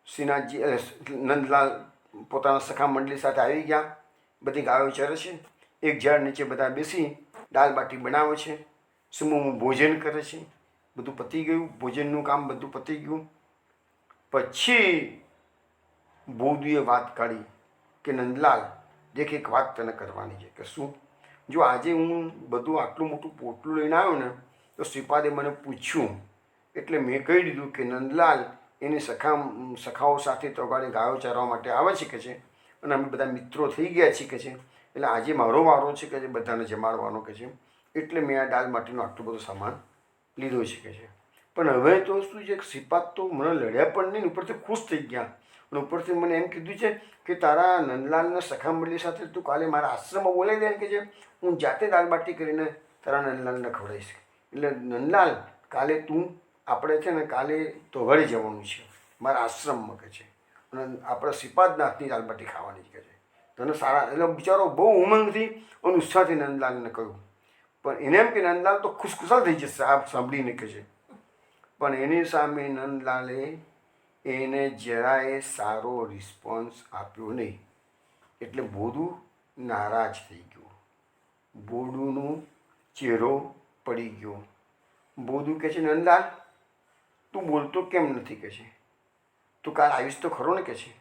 શ્રીનાથજી નંદલાલ પોતાના સખા મંડળી સાથે આવી ગયા. બધી ગાયો ચરે છે. એક ઝાડ નીચે બધા બેસી દાલ બાટી બનાવે છે. સમૂહ ભોજન કરે છે. બધું પતી ગયું, ભોજનનું કામ બધું પતી ગયું. પછી બોધુએ વાત કાઢી કે નંદલાલ દેખ એક વાત તને કરવાની છે. કે શું? જો આજે હું બધું આટલું મોટું પોટલું લઈને આવ્યો ને તો શ્રીપાદે મને પૂછ્યું એટલે મેં કહી દીધું કે નંદલાલ એની સખાઓ સાથે તો ગાડી ગાયો ચરવા માટે આવે છે કે છે અને અમે બધા મિત્રો થઈ ગયા છીએ કે છે, એટલે આજે મારો વારો છે કે જે બધાને જમાડવાનો કે છે, એટલે મેં આ દાલ માટીનો આટલું બધું સામાન લીધો છે કે છે. પણ હવે તો શું છે, શ્રીપાદ તો મને લડ્યા પણ નહીં, ઉપરથી ખુશ થઈ ગયા અને ઉપરથી મને એમ કીધું છે કે તારા નંદલાલના સખા મંડળી સાથે તું કાલે મારા આશ્રમમાં બોલાવી દે કે છે, હું જાતે દાલ બાટી કરીને તારા નંદલાલને ખવડાવીશ. એટલે નંદલાલ કાલે તું આપણે છે ને કાલે તોઘડી જવાનું છે મારા આશ્રમમાં કે છે અને આપણે શ્રીપાદના હાથની દાલ બાટી ખાવાની કે છે. તને સારા એટલે બિચારો બહુ ઉમંગથી અને ઉત્સાહથી નંદલાલને કહ્યું. પણ એને એમ કે નંદલાલ તો ખુશખુશાલ થઈ જશે આ સાંભળીને કે છે. પણ એની સામે નંદલાલે એને જરાય સારો રિસ્પોન્સ આપ્યો નહીં. એટલે બોધુ નારાજ થઈ ગયો. બોધુનો ચહેરો પડી ગયો. બોધુ કહે છે, નંદલાલ તું બોલતો કેમ નથી કે છે, તું કાલ આવીશ તો ખરો ને કે છે.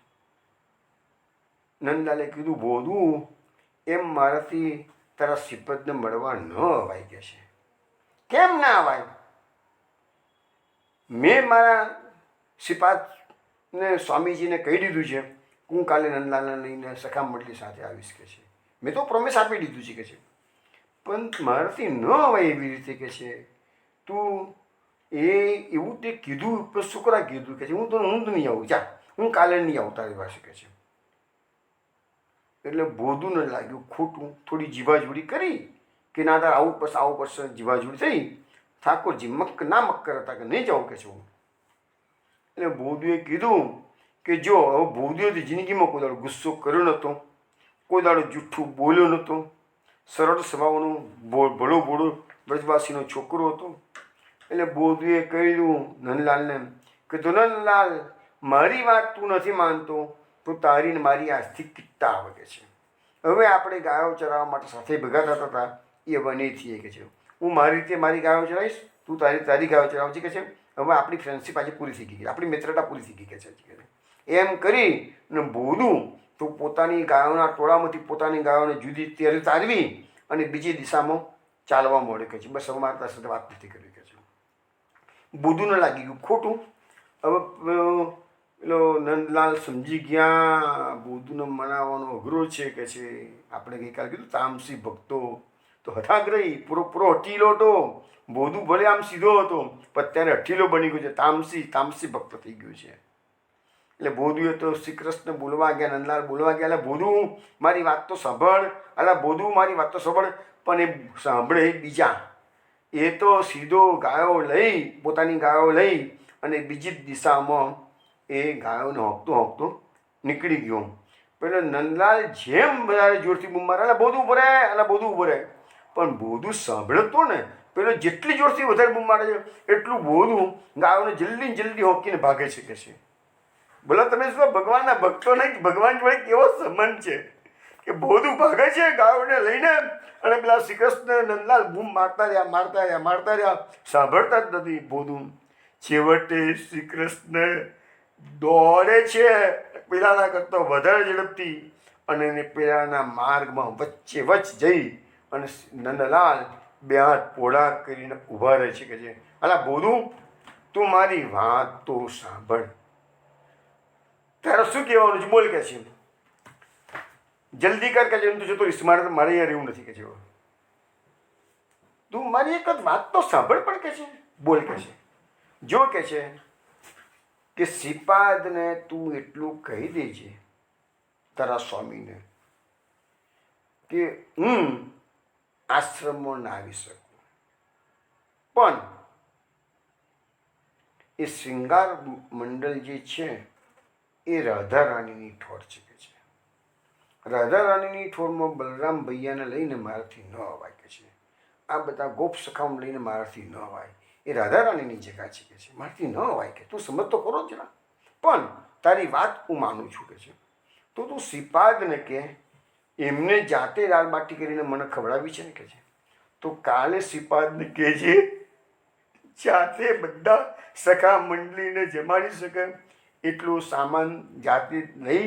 નંદલાલે કીધું, બોધુ એમ મારાથી તારા શ્રીપદને મળવા ન અવાય કે છે. કેમ ના અવાય? મેં મારા શ્રીપાદને સ્વામીજીને કહી દીધું છે હું કાલે નંદલાલને લઈને સખા મંડળી સાથે આવીશ કે છે. મેં તો પ્રોમિસ આપી દીધું છે કે છે, પણ મારાથી ન અવાય એવી રીતે કે છે. તું એવું તે કીધું પણ શુક્રા કીધું કે છે હું તો નહીં આવું, જા હું કાલે નહીં આવું તારી પાસે કે છે. એટલે બોધુને લાગ્યું ખોટું. થોડી જીવાજોડી કરી કે ના તારે આવું પડશે જીવાજોડી થઈ. ઠાકોરજી ના મક્કર હતા કે નહીં જાઉં કે છે હું. એટલે બોધુએ કીધું કે જો હવે બોધુએ તો જિંદગીમાં કોઈ દાડો ગુસ્સો કર્યો નહોતો, કોઈ દાડો જૂઠું બોલ્યો નહોતો, સરળ સ્વભાવનો ભલો ભોળો બ્રજવાસીનો છોકરો હતો. એટલે બોધુએ કહ્યું નંદલાલને કે તો નંદલાલ મારી વાત તું નથી માનતો તો તારી ને મારી આજથી કિટ્ટા આવે કે છે. હવે આપણે ગાયો ચરાવવા માટે સાથે ભેગા થતા હતા એ બની થઈએ કે છે. હું મારી રીતે મારી ગાયો ચરાવીશ, તું તારી ગાયો ચરાવજે કે છે. હવે આપણી ફ્રેન્ડશીપ આજે પૂરી થઈ ગઈ, આપણી મિત્રતા પૂરી થઈ ગઈ કે છે. એમ કરી ને બોધુ તો પોતાની ગાયોના ટોળામાંથી પોતાની ગાયોને જુદી ત્યારે તારવી અને બીજી દિશામાં ચાલવા મળે કે છે. બસ હવે મારે તારી સાથે વાત નથી કરવી કે છે. બોધુને લાગી ગયું ખોટું. હવે પેલો નંદલાલ સમજી ગયા બોધુને મનાવવાનો અઘરો છે કે છે. આપણે ગઈકાલે કીધું તામસી ભક્તો તો હઠાગ્રહી પૂરો હઠીલો હતો. બોધુ ભલે આમ સીધો હતો પણ અત્યારે હઠીલો બની ગયો છે, તામસી ભક્ત થઈ ગયું છે. એટલે બોધુએ તો શ્રી કૃષ્ણ બોલવા ગયા, નંદલાલ બોલવા ગયા, એટલે બોધુ મારી વાત તો સાંભળ, બોધુ મારી વાત તો સાંભળ. પણ એ સાંભળે બીજા. એ તો સીધો ગાયો લઈ પોતાની ગાયો લઈ અને બીજી જ દિશામાં એ ગાયોને હોંકતો નીકળી ગયો. પેલો નંદલાલ જેમ વધારે જોરથી બૂમ મારે બોધુ ઉભો રહે બોધુ ઉભો રહે, પણ બોધુ સાંભળતો ને પેલો જેટલી જોરથી વધારે બૂમ મારે છે એટલું બોધુ ગાયોને જલ્દી હોંકીને ભાગે છે કે છે. બોલો તમે શું ભગવાનના ભક્તો નહીં, ભગવાન જોડે કેવો સંબંધ છે કે બોધુ ભાગે છે ગાયોને લઈને અને પેલા શ્રી કૃષ્ણ નંદલાલ બૂમ મારતા રહ્યા, સાંભળતા જ નથી બોધુ. છેવટે શ્રી કૃષ્ણ દોડે છે પેલાના કરતાં વધારે ઝડપથી અને એને પેલાના માર્ગમાં વચ્ચે જઈ અને નંદલાલ બે હાથ પોળા કરીને ઊભા રહે છે કે છે. બોધુ તું મારી વાત તો સાંભળ. તારે શું કહેવાનું છે બોલ કે છે. જલ્દી કર કે છે. તું જતો રહીશ, મારે અહીંયા રહેવું નથી કે છે. તું મારી એક જ વાત તો સાંભળ પણ કે છે. બોલ કે છે. જો કે છે કે શ્રીપાદને તું એટલું કહી દેજે તારા સ્વામીને કે હું આશ્રમમાં ના આવી શકું, પણ એ શૃંગાર મંડળ જે છે એ રાધા રાણીની ઠોર છે કે છે. રાધા રાણીની ઠોરમાં બલરામ ભૈયાને લઈને મારાથી ન અવાય કે છે. આ બધા ગોપ સખામ લઈને મારાથી ન અવાય. એ રાધા રાણીની જગા છે કે છે, મારાથી ન અવાય કે. તું સમજ તો ખરો જ ના. પણ તારી વાત હું માનું છું કે છે. તો તું શ્રીપાદને કે એમને જાતે દાળ બાટી કરીને મને ખવડાવી છે ને કે છે. તો કાલે શ્રીપાદને કહેજે જાતે બધા સખા મંડળીને જમાડી શકે એટલો સામાન જાતે લઈ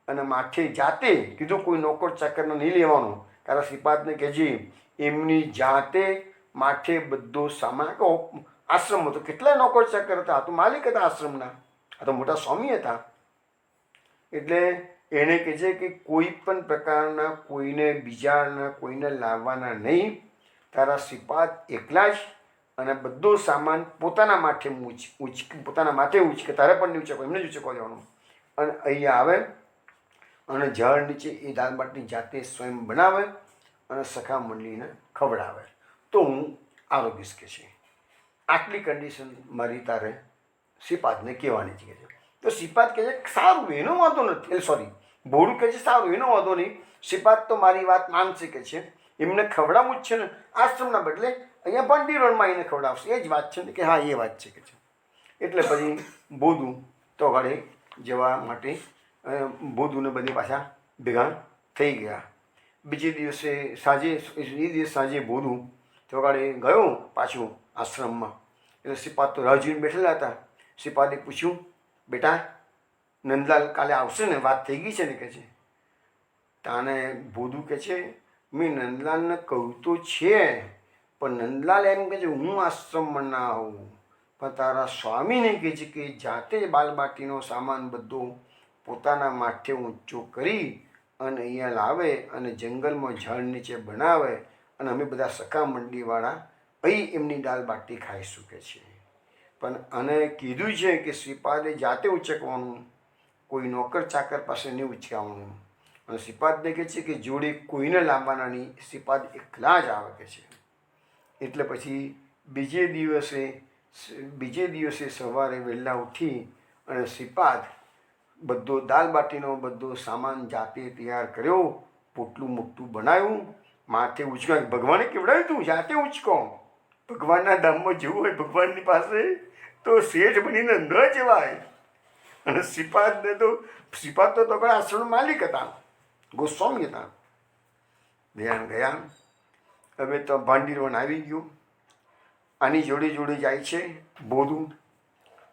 અને માથે જાતે કીધું કોઈ નોકર ચાકરને નહીં લેવાનો. તારા શ્રીપાદને કહેજે એમની જાતે માથે બધો સામાન. આશ્રમ હતો, કેટલાય નોકર ચાકર હતા. આ તો માલિક હતા આશ્રમના, આ તો મોટા સ્વામી હતા. એટલે એને કહે છે કે કોઈ પણ પ્રકારના કોઈને બીજાના કોઈને લાવવાના નહીં. તારા શ્રીપાદ એકલા જ અને બધો સામાન પોતાના માથે પોતાના માથે ઉચકે. તારે પણ નહીં ઉચકો, એમને જ ઉચકો લેવાનું. અને અહીંયા આવે અને ઝાડ નીચે એ દાળ બાટી જાતે સ્વયં બનાવે અને સખા મંડળીને ખવડાવે. તો હું આરોગીશ કે છે. આટલી કન્ડિશન મારી તારે શ્રીપાદને કહેવાની છે કે છે. તો શ્રીપાદ કહે છે સારું, એનો વાંધો નથી. સોરી, ભોળું કહે છે સારું, એનો વાંધો નહીં. શ્રીપાદ તો મારી વાત માનશે કે છે. એમને ખવડાવવું જ છે ને, આશ્રમના બદલે અહીંયા ભંડીરોળમાં એને ખવડાવશે. એ જ વાત છે ને કે હા, એ વાત છે કે છે. એટલે પછી બોધું તો ઘરે જવા માટે બોધુને બધી પાછા ભેગા થઈ ગયા. બીજે દિવસે સાંજે, એ દિવસ સાંજે બોધું તો ઘરે ગયો પાછું આશ્રમમાં. એટલે શ્રીપાદ તો રાહ જોઈને બેઠેલા હતા. શ્રીપાદે પૂછ્યું, બેટા નંદલાલ કાલે આવશે ને, વાત થઈ ગઈ છે ને કે છે. તાને બોધું કે છે મેં નંદલાલને કહ્યું તો છે, પણ નંદલાલ એમ કહે છે હું આશ્રમમાં ના આવું. પણ તારા સ્વામીને કહે છે કે જાતે જ બાલબાટીનો સામાન બધો પોતાના માથે ઊંચો કરી અને અહીંયા લાવે અને જંગલમાં ઝાડ નીચે બનાવે અને અમે બધા સખા મંડળીવાળા અહીં એમની દાળ બાટી ખાઈશું કે છે. પણ અને કીધું છે કે શ્રીપાદે જાતે ઉચકવાનું, કોઈ નોકર ચાકર પાસે નહીં ઉચકાવાનું. અને શ્રીપાદને કહે છે કે જોડે કોઈને લાવવાના નહીં, શ્રીપાદ એકલા જ આવે કે છે. એટલે પછી બીજે દિવસે સવારે વહેલા ઉઠી અને શ્રીપાદ બધો દાળ બાટીનો બધો સામાન જાતે તૈયાર કર્યો, પોટલું મોટું બનાવ્યું, માથે ઉચકા. ભગવાને કેવડાવ્યું તું જાતે ઉચકો. ભગવાનના ધામમાં જવું હોય ભગવાનની પાસે તો શેઠ બનીને ન જવાય. અને શ્રીપાદ તો આશ્રમ માલિક હતા, ગોસ્વામી હતા. ધ્યાન ગયા. હવે તો ભાંડીરોણ આવી ગયું. આની જોડે જોડે જાય છે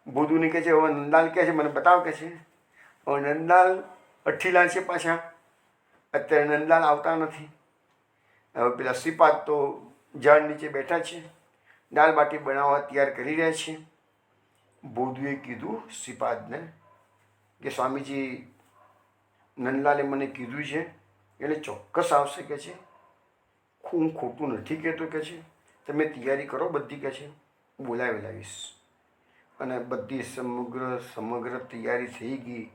બોધુને કહે છે હવે નંદલાલ કહે છે મને બતાવ કે છે. હવે નંદલાલ અઠ્ઠીલા છે પાછા. અત્યારે નંદલાલ આવતા નથી. હવે પેલા શ્રીપાદ તો ઝાડ નીચે બેઠા છે, દાળ બાટી બનાવવા તૈયાર કરી રહ્યા છે. બોધુએ કીધું શ્રીપાદને કે સ્વામીજી નંદલાલે મને કીધું છે એટલે ચોક્કસ આવશે કે છે. હું ખોટું નથી કહેતો કે છે. તમે તૈયારી કરો બધી કે છે, હું બોલાવી લાવીશ. અને બધી સમગ્ર તૈયારી થઈ ગઈ.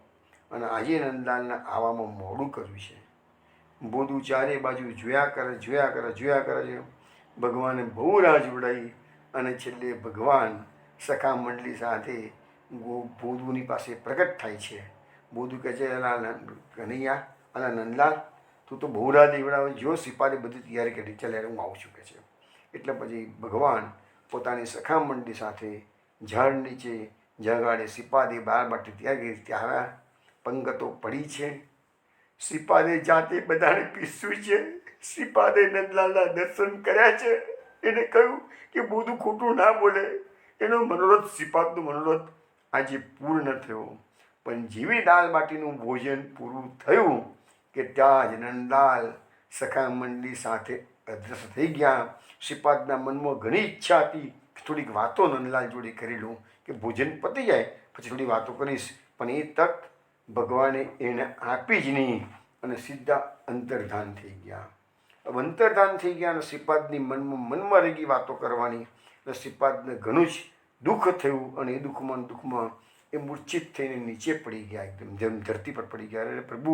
અને આજે નંદલાલને આવવામાં મોડું કર્યું છે. બોધું ચારે બાજુ જોયા કરે છે. ભગવાને બહુ રાહ જોડાઈ અને છેલ્લે ભગવાન સખા મંડળી સાથે બોધુની પાસે પ્રગટ થાય છે. બોધુ કહે છે કનૈયા અલા નંદલાલ તું તો બહુ રાહ દેવડાવે. જો શ્રીપાદે બધી તૈયારી કરી, ચાલ યાર હું આવું છું કે છે. એટલે પછી ભગવાન પોતાની સખા મંડળી સાથે ઝાડ નીચે જગાડે. શ્રીપાદે દાળ બાટી તૈયાર કરી, ત્યાં પંગતો પડી છે. શ્રીપાદે જાતે બધાને પીસ્યું છે. શ્રીપાદે નંદલાલના દર્શન કર્યા છે. એને કહ્યું કે બોધું ખોટું ના બોલે. એનો મનોરથ, શ્રીપાદનો મનોરથ આજે પૂર્ણ થયો. પણ જેવી દાળ બાટીનું ભોજન પૂરું થયું કે ત્યાં જ નંદલાલ સખા મંડળી સાથે અદ્રશ્ય થઈ ગયા. શ્રીપાદના મનમાં ઘણી ઈચ્છા હતી કે થોડીક વાતો નંદલાલ જોડે કરી લઉં, કે ભોજન પતી જાય પછી થોડી વાતો કરીશ. પણ એ તક ભગવાને એને આપી જ નહીં અને સીધા અંતર્ધાન થઈ ગયા. હવે અંતર્ધાન થઈ ગયા અને શ્રીપાદની મનમાં રહી ગઈ વાતો કરવાની. એટલે શ્રીપાદને ઘણું જ દુઃખ થયું અને એ દુઃખમાં એ મૂર્છિત થઈને નીચે પડી ગયા, એકદમ જેમ ધરતી પર પડી ગયા. એટલે પ્રભુ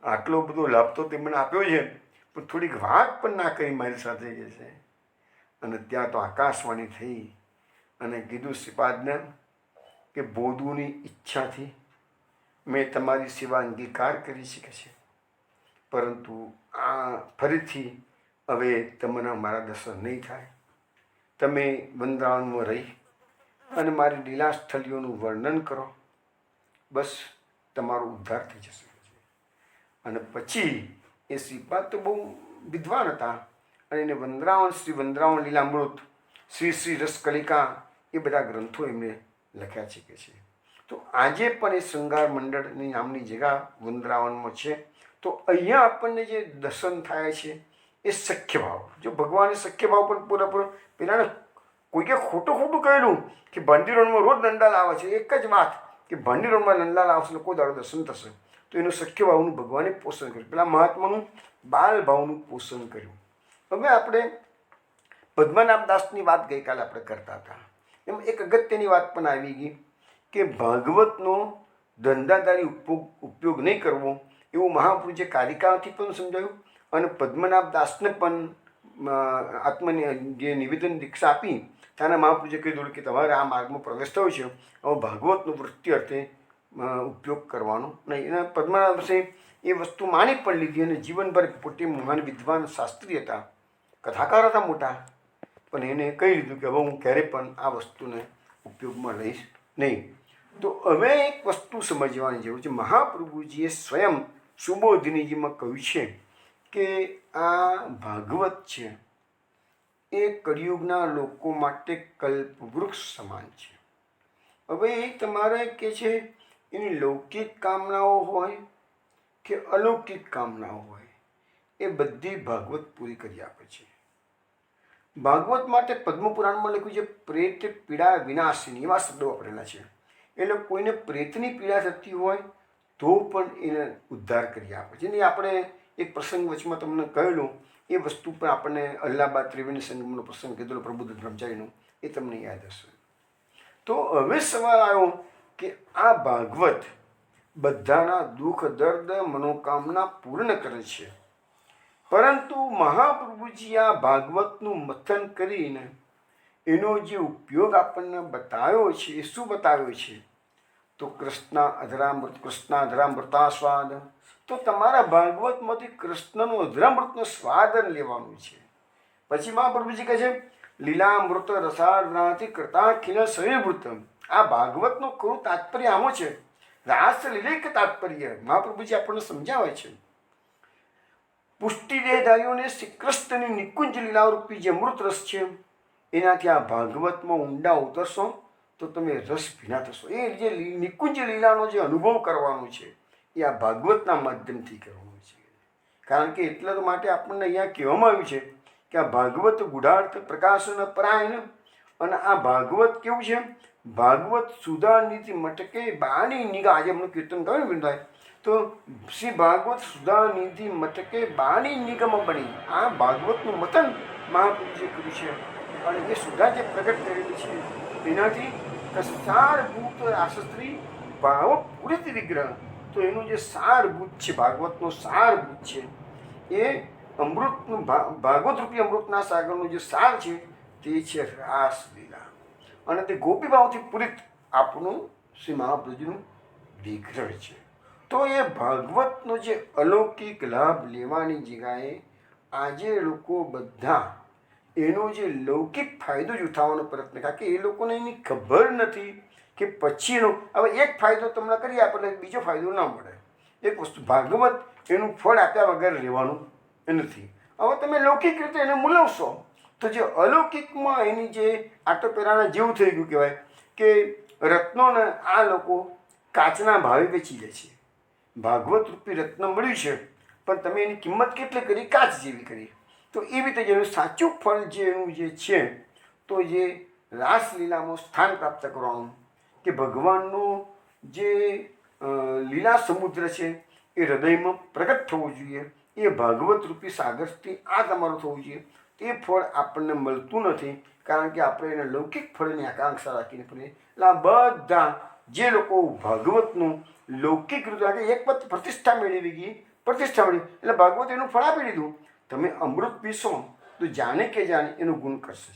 આટલો બધો લાભ તો તે મને આપ્યો છે, પણ થોડીક વાત પણ ના કરી મારી સાથે કે છે. અને ત્યાં તો આકાશવાણી થઈ અને કીધું શ્રીપાદને કે બોધુની ઈચ્છાથી મેં તમારી સેવા અંગીકાર કરી શકે છે, પરંતુ આ ફરીથી હવે તમને મારા દર્શન નહીં થાય. તમે વૃંદાવનમાં રહી અને મારી લીલા સ્થળીઓનું વર્ણન કરો, બસ તમારો ઉદ્ધાર થઈ જશે. અને પછી એ શ્રીપાદ તો બહુ વિદ્વાન હતા અને એને શ્રી વૃંદાવન લીલામૃત, શ્રી રસકલિકા એ બધા ગ્રંથો એમને લખ્યા છે કે છે. તો આજે પણ એ શૃંગાર મંડળની નામની જગ્યા વૃંદાવનમાં છે. તો અહીંયા આપણને જે દર્શન થાય છે એ સખ્ય ભાવ. જો ભગવાને સખ્ય ભાવ પણ પૂરેપૂરો પેલાને કોઈકે ખોટું કહેલું કે ભંડીરોડમાં રોજ નંદલાલ આવે છે, એક જ વાત કે ભંડીરોડમાં નંદલાલ આવશે ને કોઈ દાડો દર્શન થશે. તો એનું સખ્ય ભાવનું ભગવાને પોષણ કર્યું, પેલા મહાત્માનું બાલ ભાવનું પોષણ કર્યું. હવે આપણે પદ્મનાભદાસની વાત ગઈકાલે આપણે કરતા હતા, એમ એક અગત્યની વાત પણ આવી ગઈ કે ભાગવતનો ધંધાદારી ઉપયોગ નહીં કરવો, એવું મહાપુરુષે કારિકાથી પણ સમજાયું અને પદ્મનાભદાસને પણ જે નિવેદન દીક્ષા આપી ત્યાંના મહાપુરુષે કીધું કે તમારે આ માર્ગમાં પ્રવેશ થયો છે, હવે ભાગવતનો વૃત્તિ અર્થે ઉપયોગ કરવાનો નહીં. એના પદ્મનાભદાસે એ વસ્તુ માની પણ લીધી અને જીવનભર પોતે મહાન વિદ્વાન શાસ્ત્રી હતા, કથાકાર હતા મોટા, પણ એને કહી લીધું કે હવે હું ક્યારેય પણ આ વસ્તુને ઉપયોગમાં લઈશ નહીં. તો હવે એક વસ્તુ સમજવાની જરૂર છે. મહાપ્રભુજીએ સ્વયં સુબોધિનીજીમાં કહ્યું છે કે આ ભાગવત છે એ કળિયુગના લોકો માટે કલ્પવૃક્ષ સમાન છે. હવે એ તમારે કે છે એની લૌકિક કામનાઓ હોય કે અલૌકિક કામનાઓ હોય, એ બધી ભાગવત પૂરી કરી આપે છે. ભાગવત માટે પદ્મપુરાણમાં લખ્યું છે પ્રેત પીડા વિનાશિની, એવા શબ્દો વાપરેલા છે. એટલે કોઈને પ્રેતની પીડા થતી હોય તો પણ એને ઉદ્ધાર કરી આપે છે. ને આપણે એક પ્રસંગ વચમાં તમને કહેલું, એ વસ્તુ પણ આપણને અલ્હાબાદ ત્રિવેણી સંગમનો પ્રસંગ કીધેલો પ્રબુદ્ધ બ્રહ્મચારીનો, એ તમને યાદ હશે. તો હવે સવાલ આવ્યો કે આ ભાગવત બધાના દુઃખ દર્દ મનોકામના પૂર્ણ કરે છે, પરંતુ મહાપ્રભુજી આ ભાગવતનું મથન કરીને એનો જે ઉપયોગ આપણને બતાવ્યો છે એ શું બતાવ્યો છે? તો કૃષ્ણાધરામૃતા સ્વાદ. તો તમારા ભાગવતમાંથી કૃષ્ણનો અધરામૃતનો સ્વાદ લેવાનું છે. પછી મહાપ્રભુજી કહે છે લીલામૃત રસાળનાથી કરતાખિલ શરીરભૂત. આ ભાગવતનું ખરું તાત્પર્ય આમાં છે, રાસ લીલૈક તાત્પર્ય મહાપ્રભુજી આપણને સમજાવે છે. પુષ્ટિ દેહધારીઓને શ્રી કૃષ્ણની નિકુંજ લીલારૂપી જે અમૃત રસ છે એનાથી આ ભાગવતમાં ઊંડા ઉતરશો તો તમે રસ ભીના થશો. એ જે નિકુંજ લીલાનો જે અનુભવ કરવાનો છે એ આ ભાગવતના માધ્યમથી કરવાનો છે. કારણ કે એટલા માટે આપણને અહીંયા કહેવામાં આવ્યું છે કે આ ભાગવત ગુઢાર્થ પ્રકાશન પરાયણ. અને આ ભાગવત કેવું છે? ભાગવત સુધાનિધિ મટકે બાની નિગા. આજે એમનું કીર્તન કહ્યું ને થાય તો શ્રી ભાગવત સુધાનિધિ મટકે બાની નિગમ બની. આ ભાગવતનું મથન મહાપુરુષે કર્યું છે અને એ સુધા જે પ્રગટ કરેલી છે એનાથી સારભૂત આશસ્ત્રી ભાવ પૂરિત વિગ્રહ. તો એનું જે સારભૂત છે, ભાગવતનો સારભૂત છે એ અમૃતનું ભાગવત રૂપી અમૃતના સાગરનું જે સાર છે તે છે રાસલીલા. અને તે ગોપીભાવથી પૂરિત આપણું શ્રી મહાપ્રભુજીનું વિગ્રહ છે. તો એ ભાગવતનો જે અલૌકિક લાભ લેવાની જગ્યાએ આજે લોકો બધા એનો જે લૌકિક ફાયદો જ ઉઠાવવાનો પ્રયત્ન, કારણ કે એ લોકોને એની ખબર નથી કે પછીનો હવે એક ફાયદો તમને કરી આપે એટલે બીજો ફાયદો ના મળે. એક વસ્તુ ભાગવત એનું ફળ આપ્યા વગર રહેવાનું નથી. હવે તમે લૌકિક રીતે એને મૂલવશો તો જે અલૌકિકમાં એની જે આટો પહેલાના જેવું થઈ ગયું કહેવાય કે રત્નોને આ લોકો કાચના ભાવે વેચી લે છે. ભાગવત રૂપી રત્ન મળ્યું છે પણ તમે એની કિંમત કેટલી કરી? કાચ જેવી કરી. તો એ રીતે જેનું સાચું ફળ જે એનું જે છે તો જે રાસલીલામાં સ્થાન પ્રાપ્ત કરવાનું કે ભગવાનનું જે લીલા સમુદ્ર છે એ હૃદયમાં પ્રગટ થવું જોઈએ. એ ભાગવત રૂપી સાગરથી આ તમારું થવું જોઈએ. તે ફળ આપણને મળતું નથી, કારણ કે આપણે એને લૌકિક ફળની આકાંક્ષા રાખીને ફરીએ. એટલે આ બધા જે લોકો ભાગવતનું લૌકિક રીતે એક વખત પ્રતિષ્ઠા મેળવી ગઈ, પ્રતિષ્ઠા મળી એટલે ભાગવત એનું ફળ આપી દીધું. તમે અમૃત પીશો તો જાણે કે જાણે એનું ગુણ કરશે.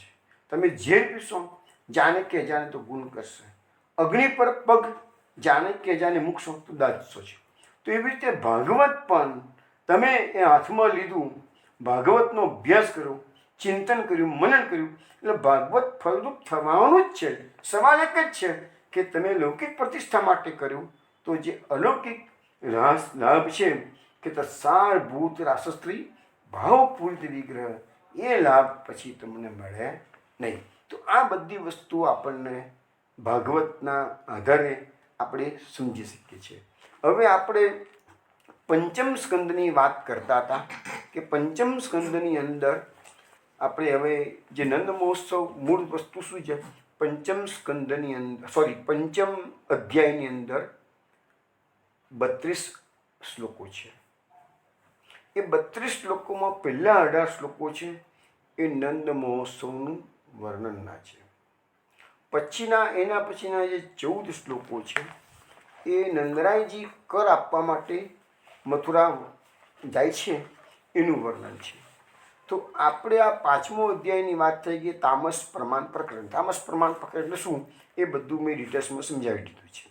તમે ઝેર પીશો જાણે કે જાણે તો ગુણ કરશે. અગ્નિ પર પગ જાણે કે જાણે મૂકશો તો દાજશો છે. તો એવી રીતે ભાગવત પણ તમે એ હાથમાં લીધું, ભાગવતનો અભ્યાસ કર્યો, ચિંતન કર્યું, મનન કર્યું એટલે ભાગવત ફલરૂપ થવાનું જ છે. સવાલ એક જ છે કે તમે લૌકિક પ્રતિષ્ઠા માટે કર્યું તો જે અલૌકિક લાભ છે કે તત્સારભૂત રાસસ્ત્રી ભાવપૂરિત વિગ્રહ, એ લાભ પછી તમને મળે નહીં. તો આ બધી વસ્તુઓ આપણને ભાગવતના આધારે આપણે સમજી શકીએ છીએ. હવે આપણે પંચમ સ્કંદની વાત કરતા હતા કે પંચમ સ્કંદની અંદર આપણે હવે જે નંદ મહોત્સવ મૂળ વસ્તુ શું છે, પંચમ સ્કંદની અંદર પંચમ અધ્યાયની અંદર 32 શ્લોકો છે. એ 32 શ્લોકોમાં પહેલા 18 શ્લોકો છે એ નંદ મહોત્સવનું વર્ણનના છે. એના પછીના જે 14 શ્લોકો છે એ નંદરાયજી કર આપવા માટે મથુરા જાય છે એનું વર્ણન છે. તો આપણે આ 5મો અધ્યાયની વાત થઈ ગઈ તામસ પ્રમાણ પ્રકરણ. તામસ પ્રમાણ પ્રકરણ એટલે શું એ બધું મેં ડિટેલ્સમાં સમજાવી દીધું છે.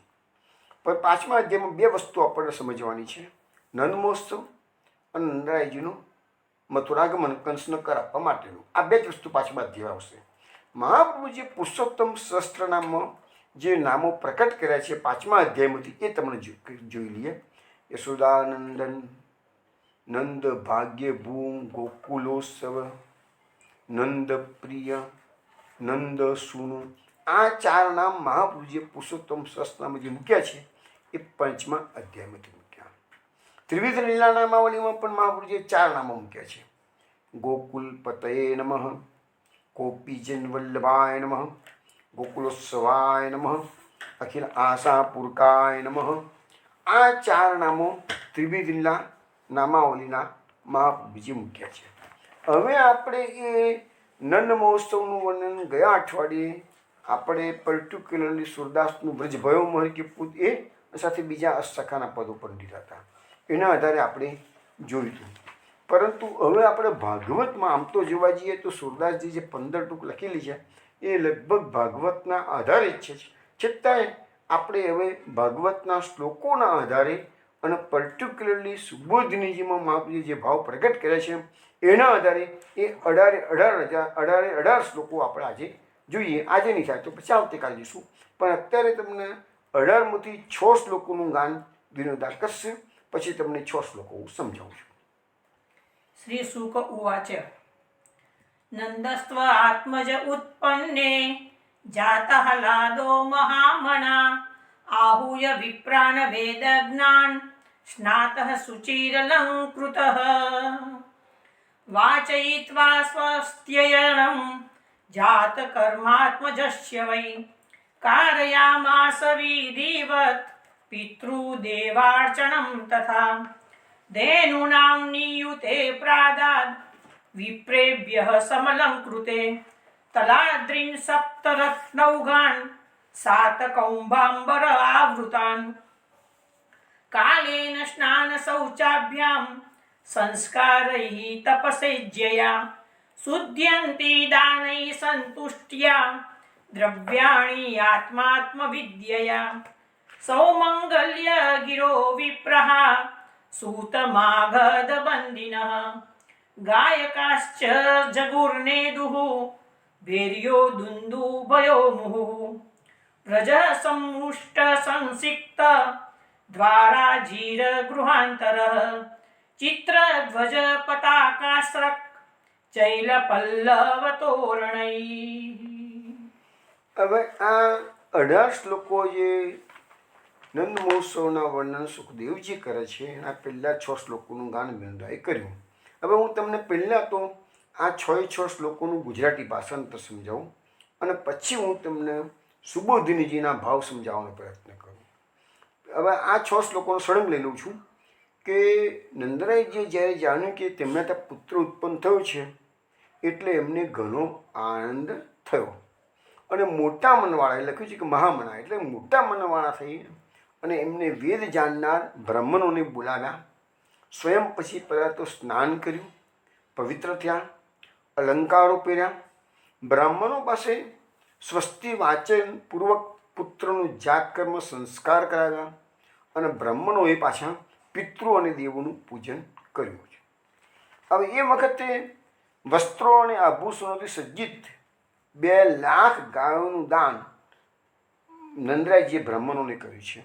પણ 5મા અધ્યાયમાં 2 વસ્તુ આપણને સમજવાની છે, નંદ મહોત્સવ અને નંદરાયજીનું મથુરાગમન કંસનો કર આપવા માટેનું. આ 2 જ વસ્તુ 5મા અધ્યાય આવશે. મહાપ્રભુજી પુરુષોત્તમ સહસ્ત્રનામમાં જે નામો પ્રકટ કર્યા છે 5મા અધ્યાયમાંથી એ તમને જોઈ લઈએ. યશોદાનંદન, નંદ ભાગ્ય ભૂમ ગોકુલોત્સવ, નંદ પ્રિય, નંદ સુનુ, આ 4 નામ મહાપ્રભુજીએ પુરુષોત્તમ સહસ્ત્રનામમાં જે મૂક્યા છે એ 5મા અધ્યાયમાંથી મૂક્યા. ત્રિવિધ લીલા નામાવલીમાં પણ મહાપ્રભુજીએ 4 નામો મૂક્યા છે. ગોકુલ પતયે નમઃ, ગોપીજન વલ્લભાય નમઃ, ગોકુલોત્સવાય નમઃ, અખિલ આશાપૂર્કાય નમઃ. આ 4 નામો ત્રિવિધ લીલા નામાવલીના મહાપ્રભુજી મૂક્યા છે. હવે આપણે એ નંદ મહોત્સવનું વર્ણન ગયા અઠવાડિયે આપણે પર્ટિક્યુલરલી સુરદાસનું બ્રજભયો મહર કે પૂત એ સાથે બીજા અષ્ટસખાના પદો પણ લીધા હતા. એના આધારે આપણે જોયું હતું. પરંતુ હવે આપણે ભાગવતમાં આમ તો જોવા જઈએ તો સુરદાસજી જે 15 ટૂંક લખેલી છે એ લગભગ ભાગવતના આધારે જ છે. છતાંય આપણે હવે ભાગવતના શ્લોકોના આધારે અને પર્ટિક્યુલરલી સુબોધિનીજીમાં મહાપ્રભુજીએ જે ભાવ પ્રગટ કર્યા છે એના આધારે એ 18 શ્લોકો આપણે આજે જોઈએ. આજે નહીં થાય તો પછી આવતીકાલે જોઈશું. પણ અત્યારે તમને 18માંથી 6 શ્લોકોનું ગાન વિનોદા કરશે. પછી તમને 6 શ્લોકો હું સમજાવું છું. શ્રી શુક ઉવાચ નંદસ્ત્વ આત્મજ ઉત્પન્ને જાતઃ લાદો મહામના आहूय विप्राण वेदज्ञान स्नातः सुचिरलङ्कृतः वाचयित्वा स्वस्त्ययनं जातकर्मात्मजस्य वै कारयामास विधिवत् पितृदेवार्चनं तथा धेनूनां नियुते प्रादाद् विप्रेभ्यः समलङ्कृते तलाद्रिं सप्तरत्नौघान् सातकौम्भाम्बर आवृतान् कालेन स्नान शौचाभ्यां संस्कारैः तपसेज्यया शुद्ध्यन्ति दानैः सन्तुष्ट्या द्रव्याणि आत्मात्मविद्यया सौमङ्गल्य गिरो विप्रः सूतमागधबन्दिनः गायकाश्च जगुर्नेदुः भैर्यो दुन्दुभयो मुहुः व्रज सम्मुष्ट संसिक्त द्वारा जीर गृहांतर चित्रध्वज पताकाश्रक चैल पल्लव तोरणै. હવે આ 18 શ્લોકો જે નંદ મહોત્સવના વર્ણન સુખદેવજી કરે છે એના પહેલા 6 શ્લોકોનું ગાન વિનોદાએ કર્યું. હવે હું તમને પહેલાં તો આ 6 શ્લોકોનું ગુજરાતી ભાષાંતર સમજાવું અને પછી હું તમને સુબોધિનીજીના ભાવ સમજાવવાનો પ્રયત્ન કરું. હવે આ 6 શ્લોકોનો સળંગ લઈ લઉં છું કે નંદરાયજીએ જ્યારે જાણ્યું કે તેમના ત્યાં પુત્ર ઉત્પન્ન થયો છે એટલે એમને ઘણો આનંદ થયો અને મોટા મનવાળા લખ્યું છે કે મહામના એટલે મોટા મનવાળા થઈ અને એમને વેદ જાણનાર બ્રાહ્મણોને બોલાવ્યા. સ્વયં પછી પહેલાં તો સ્નાન કર્યું, પવિત્ર થયા, અલંકારો પહેર્યા, બ્રાહ્મણો પાસે સ્વસ્તિ વાચન પૂર્વક પુત્રનું જાતકર્મ સંસ્કાર કરાવ્યા અને બ્રાહ્મણોએ પાછા પિતૃ અને દેવોનું પૂજન કર્યું છે. હવે એ વખતે વસ્ત્રો અને આભૂષણોથી સજ્જિત 2 લાખ ગાયોનું દાન નંદરાયજીએ બ્રાહ્મણોને કર્યું છે.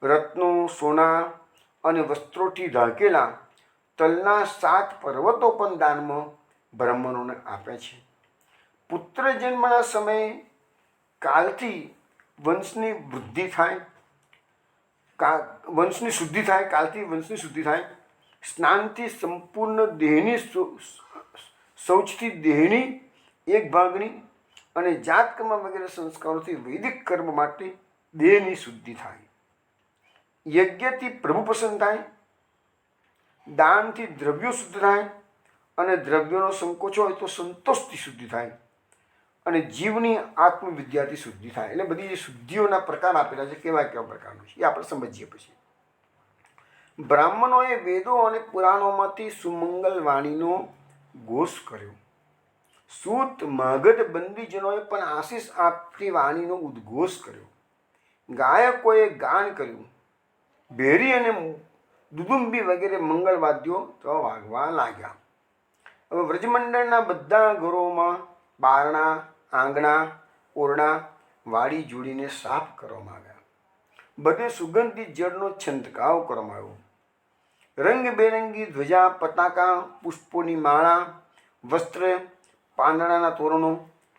રત્નો, સોના અને વસ્ત્રોથી ઢાંકેલા તલના 7 પર્વતો પણ દાનમાં બ્રાહ્મણોને આપ્યા છે. પુત્ર જન્મના સમયે કાલથી વંશની વૃદ્ધિ થાય, વંશની શુદ્ધિ થાય, કાલથી વંશની શુદ્ધિ થાય, સ્નાનથી સંપૂર્ણ દેહની શૌચથી દેહની એક ભાગની અને જાતકર્મ વગેરે સંસ્કારોથી વૈદિક કર્મ માટે દેહની શુદ્ધિ થાય, યજ્ઞથી પ્રભુ પ્રસન્ન થાય, દાનથી દ્રવ્યો શુદ્ધ થાય અને દ્રવ્યોનો સંકોચ હોય તો સંતોષથી શુદ્ધિ થાય અને જીવની આત્મવિદ્યાથી શુદ્ધિ થાય. એટલે બધી જે શુદ્ધિઓના પ્રકાર આપેલા છે કેવા પ્રકારનું છે એ આપણે સમજીએ. પછી બ્રાહ્મણોએ વેદો અને પુરાણોમાંથી સુમંગલ વાણીનો ઘોષ કર્યો. સૂત મગધ બંદીજનોએ પણ આશીષ આપતી વાણીનો ઉદ્ઘોષ કર્યો. ગાયકોએ ગાન કર્યું. ભેરી અને દુદુંબી વગેરે મંગળવાદ્યો તો વાગવા લાગ્યા. હવે વ્રજમંડળના બધા ઘરોમાં બારણા, આંગણા, ઓરડા, વાડી જોડીને સાફ કરવામાં આવ્યા. બધે સુગંધિત જળનો છંટકાવ કરવામાં આવ્યો. રંગબેરંગી ધ્વજા, પતાકા, પુષ્પોની માળા, વસ્ત્ર, પાંદડાના તોરણો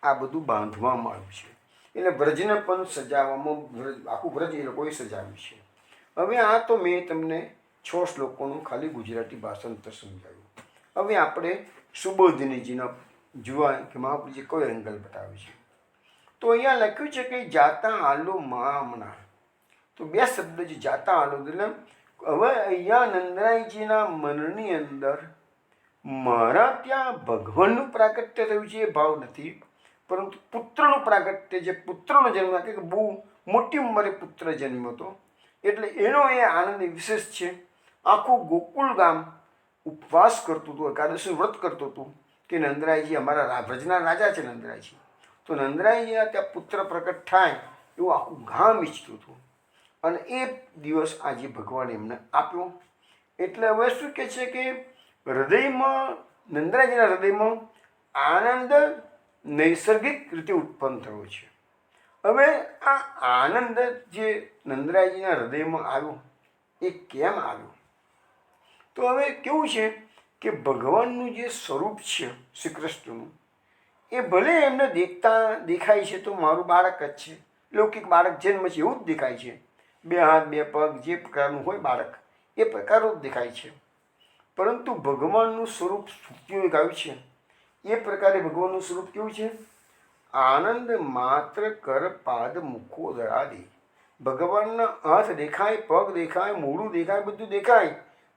આ બધું બાંધવામાં આવ્યું છે. એટલે વ્રજને પણ સજાવવામાં આખું વ્રજ એ લોકોએ સજાવ્યું છે. હવે આ તો મેં તમને 6 શ્લોકોનું ખાલી ગુજરાતી ભાષાંતર સમજાવ્યું. હવે આપણે સુબોધિનીજીના જોવા કે મહાપ્રભુજી કયો એંગલ બતાવે છે. તો અહીંયા લખ્યું છે કે જાતા આલો મહામના. તો 2 શબ્દ જે જાતા આલો એટલે હવે અહીંયા નંદરાયજીના મનની અંદર મારા ત્યાં ભગવાનનું પ્રાગટ્ય થયું છે એ ભાવ નથી, પરંતુ પુત્રનું પ્રાગટ્ય, જે પુત્રનો જન્મ કે બહુ મોટી ઉંમરે પુત્ર જન્મ્યો હતો એટલે એનો એ આનંદ વિશેષ છે. આખું ગોકુળ ગામ ઉપવાસ કરતું હતું, એકાદશી વ્રત કરતું હતું કે નંદરાયજી અમારા વ્રજના રાજા છે નંદરાયજી, તો નંદરાયજીના ત્યાં પુત્ર પ્રકટ થાય એવું આખું ગામ ઈચ્છતું હતું અને એ દિવસ આજે ભગવાને એમને આપ્યો. એટલે હવે શું કહે છે કે હૃદયમાં નંદરાયજીના હૃદયમાં આનંદ નૈસર્ગિક રીતે ઉત્પન્ન થયો છે. હવે આ આનંદ જે નંદરાયજીના હૃદયમાં આવ્યો એ કેમ આવ્યો? તો હવે કેવું છે કે ભગવાનનું જે સ્વરૂપ છે શ્રી કૃષ્ણનું એ ભલે એમને દેખાય છે તો મારું બાળક જ છે, લૌકિક બાળક જન્મ છે એવું જ દેખાય છે, 2 હાથ 2 પગ જે પ્રકારનું હોય બાળક એ પ્રકારનું જ દેખાય છે. પરંતુ ભગવાનનું સ્વરૂપ કેવું ગાયું છે એ પ્રકારે ભગવાનનું સ્વરૂપ કેવું છે? આનંદ માત્ર કર પાદ મુખો દળાદે. ભગવાનના હાથ દેખાય, પગ દેખાય, મોઢું દેખાય, બધું દેખાય,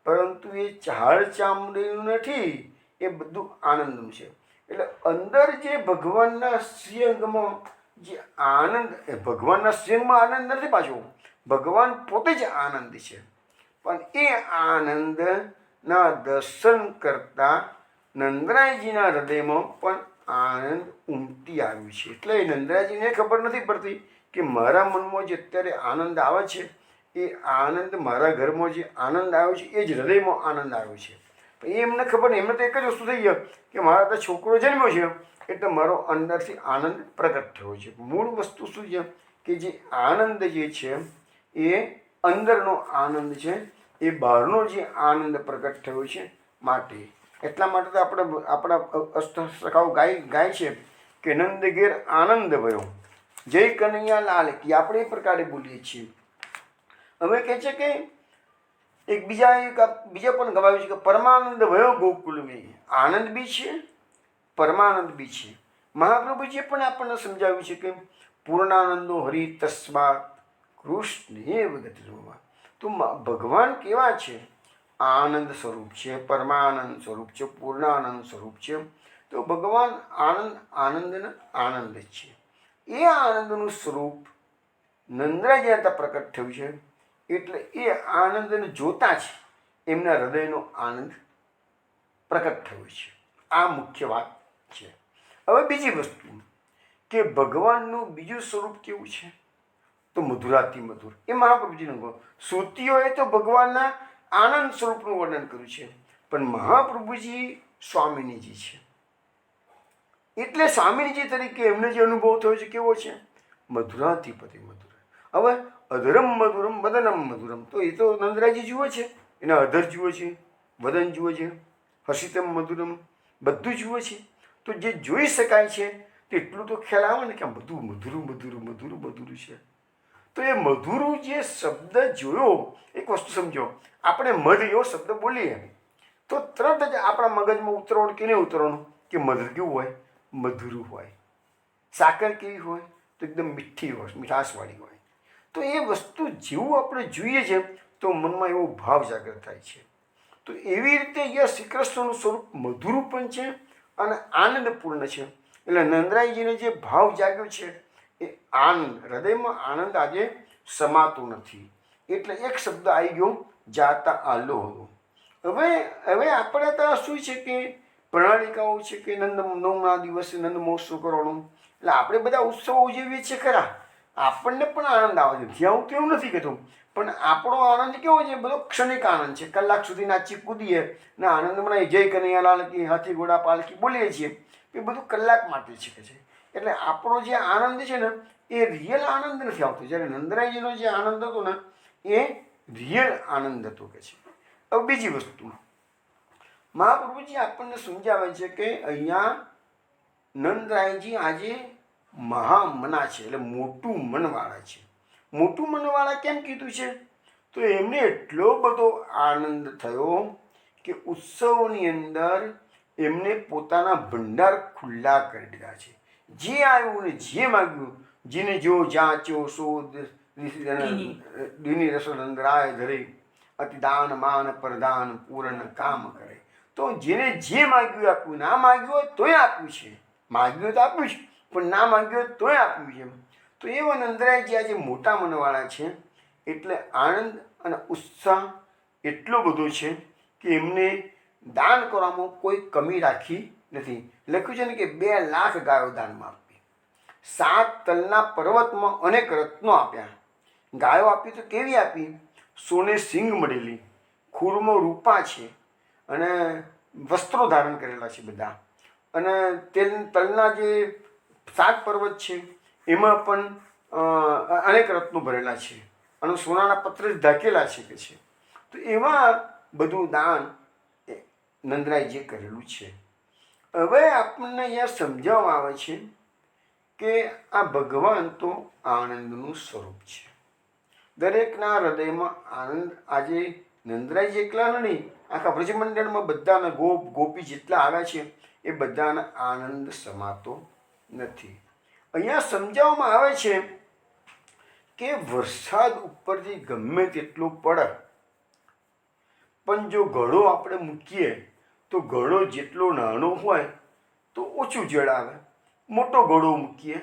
પરંતુ એ ચાળ ચામડીનું નથી, એ બધું આનંદનું છે. એટલે અંદર જે ભગવાનના શ્રીઅંગમાં જે આનંદ, એ ભગવાનના શ્રીઅંગમાં આનંદ નથી, પાછો ભગવાન પોતે જ આનંદ છે. પણ એ આનંદના દર્શન કરતાં નંદરાયજીના હૃદયમાં પણ આનંદ ઉમટી આવ્યું છે. એટલે નંદરાયજીને ખબર નથી પડતી કે મારા મનમાં જે અત્યારે આનંદ આવે છે એ આનંદ મારા ઘરમાં જે આનંદ આવ્યો છે એ જ હૃદયમાં આનંદ આવ્યો છે. પણ એ એમને ખબર નહીં, એમને તો એક જ વસ્તુ થઈ ગયો કે મારા તો છોકરો જન્મ્યો છે એટલે મારો અંદરથી આનંદ પ્રગટ થયો છે. મૂળ વસ્તુ શું છે કે જે આનંદ જે છે એ અંદરનો આનંદ છે, એ બહારનો જે આનંદ પ્રગટ થયો છે. માટે એટલા માટે તો આપણા અષ્ટસખાઓ ગાય છે કે નંદ ઘેર આનંદ ભયો, જય કનૈયા લાલ કી. આપણે એ પ્રકારે બોલીએ છીએ. હવે કહે છે કે બીજા પણ ગવાયું છે કે પરમાનંદ ભયો ગોકુલ મેં. આનંદ બી છે, પરમાનંદ બી છે. મહાપ્રભુજીએ પણ આપણને સમજાવ્યું છે કે પૂર્ણાનંદો હરિ તસ્માત કૃષ્ણેવ ગતિર્મમ. તો ભગવાન કેવા છે? આનંદ સ્વરૂપ છે, પરમાનંદ સ્વરૂપ છે, પૂર્ણાનંદ સ્વરૂપ છે. તો ભગવાન આનંદના આનંદ છે. એ આનંદનું સ્વરૂપ નંદરાજી હતા પ્રકટ થયું છે. એટલે એ આનંદને જોતા જ એમના હૃદયનો આનંદ પ્રકટ થયો છે. આ મુખ્ય વાત છે. હવે બીજી વસ્તુ કે ભગવાનનું બીજું સ્વરૂપ કેવું છે? તો મધુરાતિ મધુર. એ મહાપ્રભુજીનું કહો. શ્રુતિઓએ તો ભગવાનના આનંદ સ્વરૂપનું વર્ણન કર્યું છે, પણ મહાપ્રભુજી સ્વામિનીજી છે. એટલે સ્વામિનીજી તરીકે એમને જે અનુભવ થયો છે કેવો છે? મધુરાધિપતિ મધુર. હવે અધરમ મધુરમ વદનમ મધુરમ, તો એ તો નંદરાજી જુએ છે, એના અધર જુએ છે, વદન જુએ છે, હસિતમ મધુરમ બધું જુએ છે. તો જે જોઈ શકાય છે તેટલું તો ખ્યાલ આવે ને કે આ બધું મધુરું મધુરું મધુરું મધુરું છે. તો એ મધુરું જે શબ્દ જોયો, એક વસ્તુ સમજો, આપણે મધ એવો શબ્દ બોલીએ તો તરત જ આપણા મગજમાં ઉતરવાનું કે નહીં ઉતરવાનું કે મધ કેવું હોય? મધુરું હોય. સાકર કેવી હોય? તો એકદમ મીઠી હોય, મીઠાશવાળી હોય. તો એ વસ્તુ જેવું આપણે જોઈએ છે તો મનમાં એવો ભાવ જાગૃત થાય છે. તો એવી રીતે અહીંયા શ્રી કૃષ્ણનું સ્વરૂપ મધુરું પણ છે અને આનંદપૂર્ણ છે. એટલે નંદરાયજીને જે ભાવ જાગ્યો છે એ આનંદ, હૃદયમાં આનંદ આજે સમાતો નથી. એટલે એક શબ્દ આવી ગયો, જાતા આલો હતો. હવે આપણે તો શું છે કે પ્રણાલિકાઓ છે કે નવમના દિવસે નંદ મહોત્સવ કરવાનો. એટલે આપણે બધા ઉત્સવો ઉજવીએ છીએ ખરા, આપણને પણ આનંદ આવે છે. જ્યાં હું કેવું નથી કહેતો, પણ આપણો આનંદ કેવો છે? બધો ક્ષણિક આનંદ છે. કલાક સુધી નાચી કૂદીએ ને આનંદ મનાય, જય કનૈયાલાલ કી, હાથી ઘોડા પાલકી બોલીએ છીએ, એ બધું કલાક માટે છે. એટલે આપણો જે આનંદ છે ને એ રિયલ આનંદ નથી આવતો. જ્યારે નંદરાયજીનો જે આનંદ હતો ને એ રિયલ આનંદ હતો કે છે. હવે બીજી વસ્તુ મહાપ્રભુજી આપણને સમજાવે છે કે અહીંયા નંદરાયજી આજે મહામના છે, એટલે મોટું મનવાળા છે. મોટું મનવાળા કેમ કીધું છે? તો એમને એટલો બધો આનંદ થયો કે ઉત્સવની અંદર એમને પોતાના ભંડાર ખુલ્લા કરી દીધા છે. જે આવ્યું ને જે માગ્યું, જેને જો જાચ્યો સો દીની રસોનંદરાય ધરે, અતિ દાન માન પ્રદાન પૂર્ણ કામ કરે. તો જેને જે માગ્યું આપ્યું, ના માગ્યું હોય તોય આપ્યું છે, માગ્યું હોય તો આપ્યું છે, પણ ના માગ્યું હોય તોય આપ્યું છે. તો એવા નંદરાયજી આજે મોટા મનવાળા છે. એટલે આનંદ અને ઉત્સાહ એટલો બધો છે કે એમને દાન કરવામાં કોઈ કમી રાખી નથી. લખ્યું છે ને કે 2 લાખ ગાયો દાનમાં આપી, 7 તલના પર્વતમાં અનેક રત્નો આપ્યા. ગાયો આપી તો કેવી આપી? સોને સિંગ મળેલી, ખૂરમાં રૂપા છે અને વસ્ત્રો ધારણ કરેલા છે બધા. અને તલના જે 7 પર્વત છે એમાં પણ અનેક રત્નો ભરેલા છે અને સોનાના પત્ર ઢાંકેલા છે કે છે. તો એવા બધું દાન નંદરાયજીએ કરેલું છે. હવે આપણને અહીંયા સમજાવવામાં આવે છે કે આ ભગવાન તો આનંદનું સ્વરૂપ છે. દરેકના હૃદયમાં આનંદ આજે નંદરાયજી એકલા નહીં, આખા બ્રજમંડળમાં બધાના ગોપી જેટલા આવ્યા છે એ બધાના આનંદ સમાતો નથી. અહીંયા સમજાવવામાં આવે છે કે વરસાદ ઉપરથી ગમે તેટલો પડે પણ જો ઘડો આપણે મૂકીએ તો ઘડો જેટલો નાનો હોય તો ઓછું જળ આવે, મોટો ઘડો મૂકીએ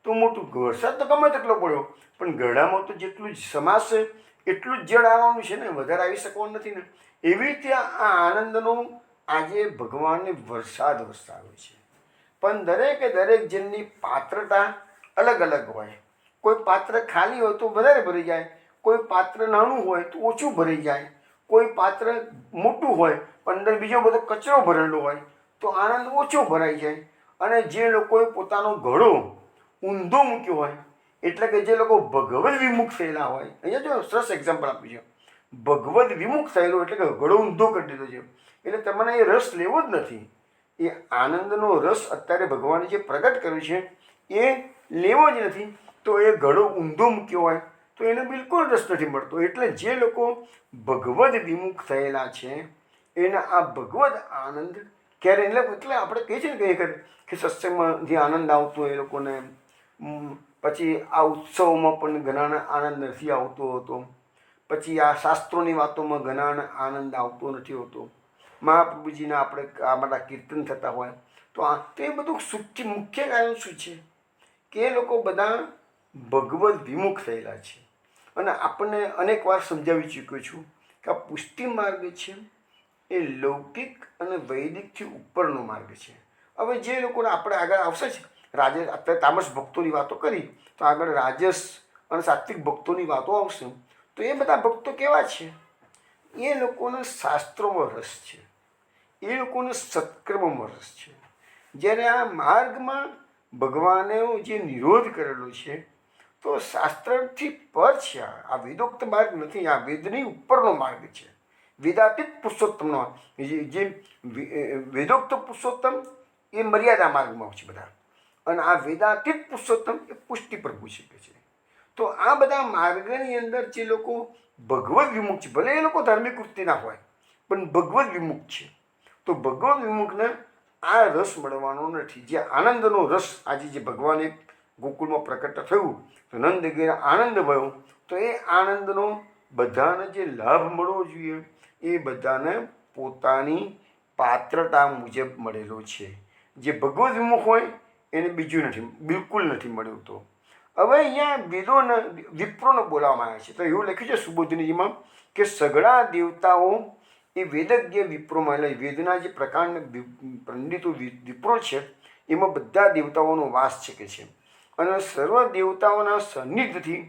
તો મોટું. વરસાદ તો ગમે તેટલો પડ્યો પણ ઘડામાં તો જેટલું જ સમાશે એટલું જ જળ આવવાનું છે ને, વધારે આવી શકવાનું નથી ને. એવી રીતે આ આનંદનો આજે ભગવાનને વરસાદ વરસાવે છે. પણ દરેક જણની પાત્રતા અલગ અલગ હોય. કોઈ પાત્ર ખાલી હોય તો વધારે ભરી જાય, કોઈ પાત્ર નાનું હોય તો ઓછું ભરી જાય, કોઈ પાત્ર મોટું હોય પણ અંદર બીજો બધો કચરો ભરેલો હોય તો આનંદ ઓછો ભરાઈ જાય. અને જે લોકોએ પોતાનો ઘડો ઊંધો મૂક્યો હોય, એટલે કે જે લોકો ભગવદ વિમુખ થયેલા હોય, અહીંયા જો સરસ એક્ઝામ્પલ આપ્યું છે, ભગવદ વિમુખ થયેલો એટલે કે ઘડો ઊંધો કરી દીધો છે, એટલે તમારે એ રસ લેવો જ નથી. એ આનંદનો રસ અત્યારે ભગવાને જે પ્રગટ કર્યું છે એ લેવો જ નથી. તો એ ઘડો ઊંધો મૂક્યો હોય તો એને બિલકુલ રસ નથી મળતો. એટલે જે લોકો ભગવદ વિમુખ થયેલા છે એના આ ભગવદ આનંદ ક્યારે એટલે આપણે કહીએ છીએ ને કે સત્સંગમાં જે આનંદ આવતો એ લોકોને પછી આ ઉત્સવોમાં પણ ઘણાને આનંદ નથી આવતો હતો, પછી આ શાસ્ત્રોની વાતોમાં ઘણાને આનંદ આવતો નથી હોતો, મહાપ્રભુજીના આપણે આ બધા કીર્તન થતા હોય તો એ બધું મુખ્ય કારણ શું છે કે એ લોકો બધા ભગવદ વિમુખ થયેલા છે. અને આપણને અનેક વાર સમજાવી ચૂક્યો છું કે આ પુષ્ટિ માર્ગ છે એ લૌકિક અને વૈદિકથી ઉપરનો માર્ગ છે. હવે જે લોકોને આપણે આગળ આવશે છે, રાજસ અત્યારે તામસ ભક્તોની વાતો કરી તો આગળ રાજસ અને સાત્વિક ભક્તોની વાતો આવશે. તો એ બધા ભક્તો કેવા છે? એ લોકોને શાસ્ત્રોમાં રસ છે, એ લોકોને સત્કર્મમાં રસ છે. જ્યારે આ માર્ગમાં ભગવાને જે નિરોધ કરેલો છે તો શાસ્ત્રથી પર છે. આ વેદોક્ત માર્ગ નથી, આ વેદની ઉપરનો માર્ગ છે. વેદાતીત પુરુષોત્તમનો જે વેદોક્ત પુરુષોત્તમ એ મર્યાદા માર્ગમાં છે બધા, અને આ વેદાતીત પુરુષોત્તમ એ પુષ્ટિ પર પૂછી શકે છે. તો આ બધા માર્ગની અંદર જે લોકો ભગવદ વિમુખ છે, ભલે એ લોકો ધાર્મિક વૃત્તિના હોય પણ ભગવદ વિમુખ છે, તો ભગવદ વિમુખને આ રસ મળવાનો નથી. જે આનંદનો રસ આજે જે ભગવાને ગોકુળમાં પ્રકટ થયું તો નંદગીર આનંદ ભયો, તો એ આનંદનો બધાને જે લાભ મળવો જોઈએ એ બધાને પોતાની પાત્રતા મુજબ મળેલો છે. જે ભગવદ વિમુખ હોય એને બીજું નથી, બિલકુલ નથી મળ્યું. તો હવે અહીંયા વેદોને વિપ્રોને બોલાવવામાં આવે છે. તો એવું લખ્યું છે સુબોધિનીજીમાં કે સઘળા દેવતાઓ એ વેદજ્ઞ વિપ્રોમાં, એટલે વેદના જે પ્રકારના પંડિતો વિપ્રો છે એમાં બધા દેવતાઓનો વાસ છે કે છે. અને સર્વ દેવતાઓના સાનિધ્યથી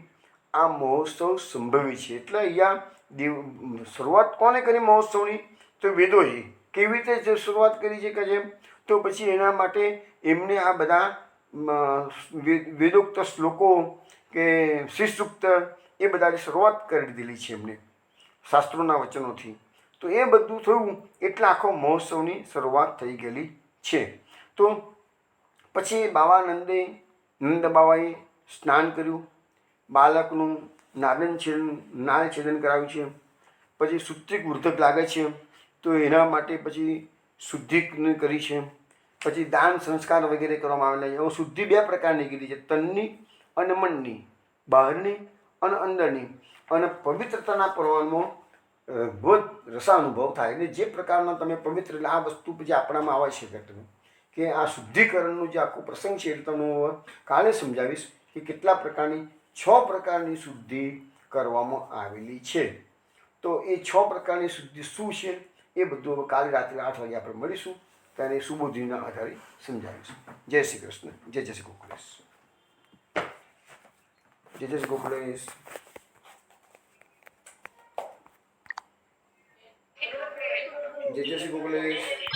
આ મહોત્સવ સંભવી છે. એટલે અહીંયા શરૂઆત કોને કરી મહોત્સવની? તો વેદોએ. કેવી રીતે શરૂઆત કરી છે કે જેમ, તો પછી એના માટે એમને આ બધા વેદોક્ત શ્લોકો કે શ્રીસૂક્ત એ બધાની શરૂઆત કરી દીધેલી છે એમને શાસ્ત્રોના વચનોથી. તો એ બધું થયું એટલે આખો મહોત્સવની શરૂઆત થઈ ગયેલી છે. તો પછી બાવાનંદે નંદ બાવાએ સ્નાન કર્યું, બાળકનું નાળ છેદન કરાવ્યું છે, પછી શુદ્ધિક વૃદ્ધક લાગે છે તો એના માટે પછી શુદ્ધિકની કરી છે, પછી દાન સંસ્કાર વગેરે કરવામાં આવેલા છે. હવે શુદ્ધિ બે પ્રકારની કીધી છે, તનની અને મનની, બહારની અને અંદરની. અને પવિત્રતાના પ્રમાણમાં બહુ રસાનુભવ થાય. એટલે જે પ્રકારના તમે પવિત્ર, એટલે આ વસ્તુ પછી આપણામાં આવે છે કે આ શુદ્ધિકરણનું જે આખો પ્રસંગ છે એ તમને કાલે સમજાવીશ કે કેટલા પ્રકારની 6 પ્રકારની શુદ્ધિ કરવામાં આવેલી છે. તો એ 6 પ્રકારની શુદ્ધિ શું છે એ બધું હવે કાલે રાત્રે 8 વાગે આપણે મળીશું, ત્યારે સુબોધિના આધારે સમજાવીશું. જય શ્રી કૃષ્ણ. જય જય શ્રી ગોકુલેશ. જય જય શ્રી ગોકુલેશ. જય જય શ્રી ગોકુલેશ.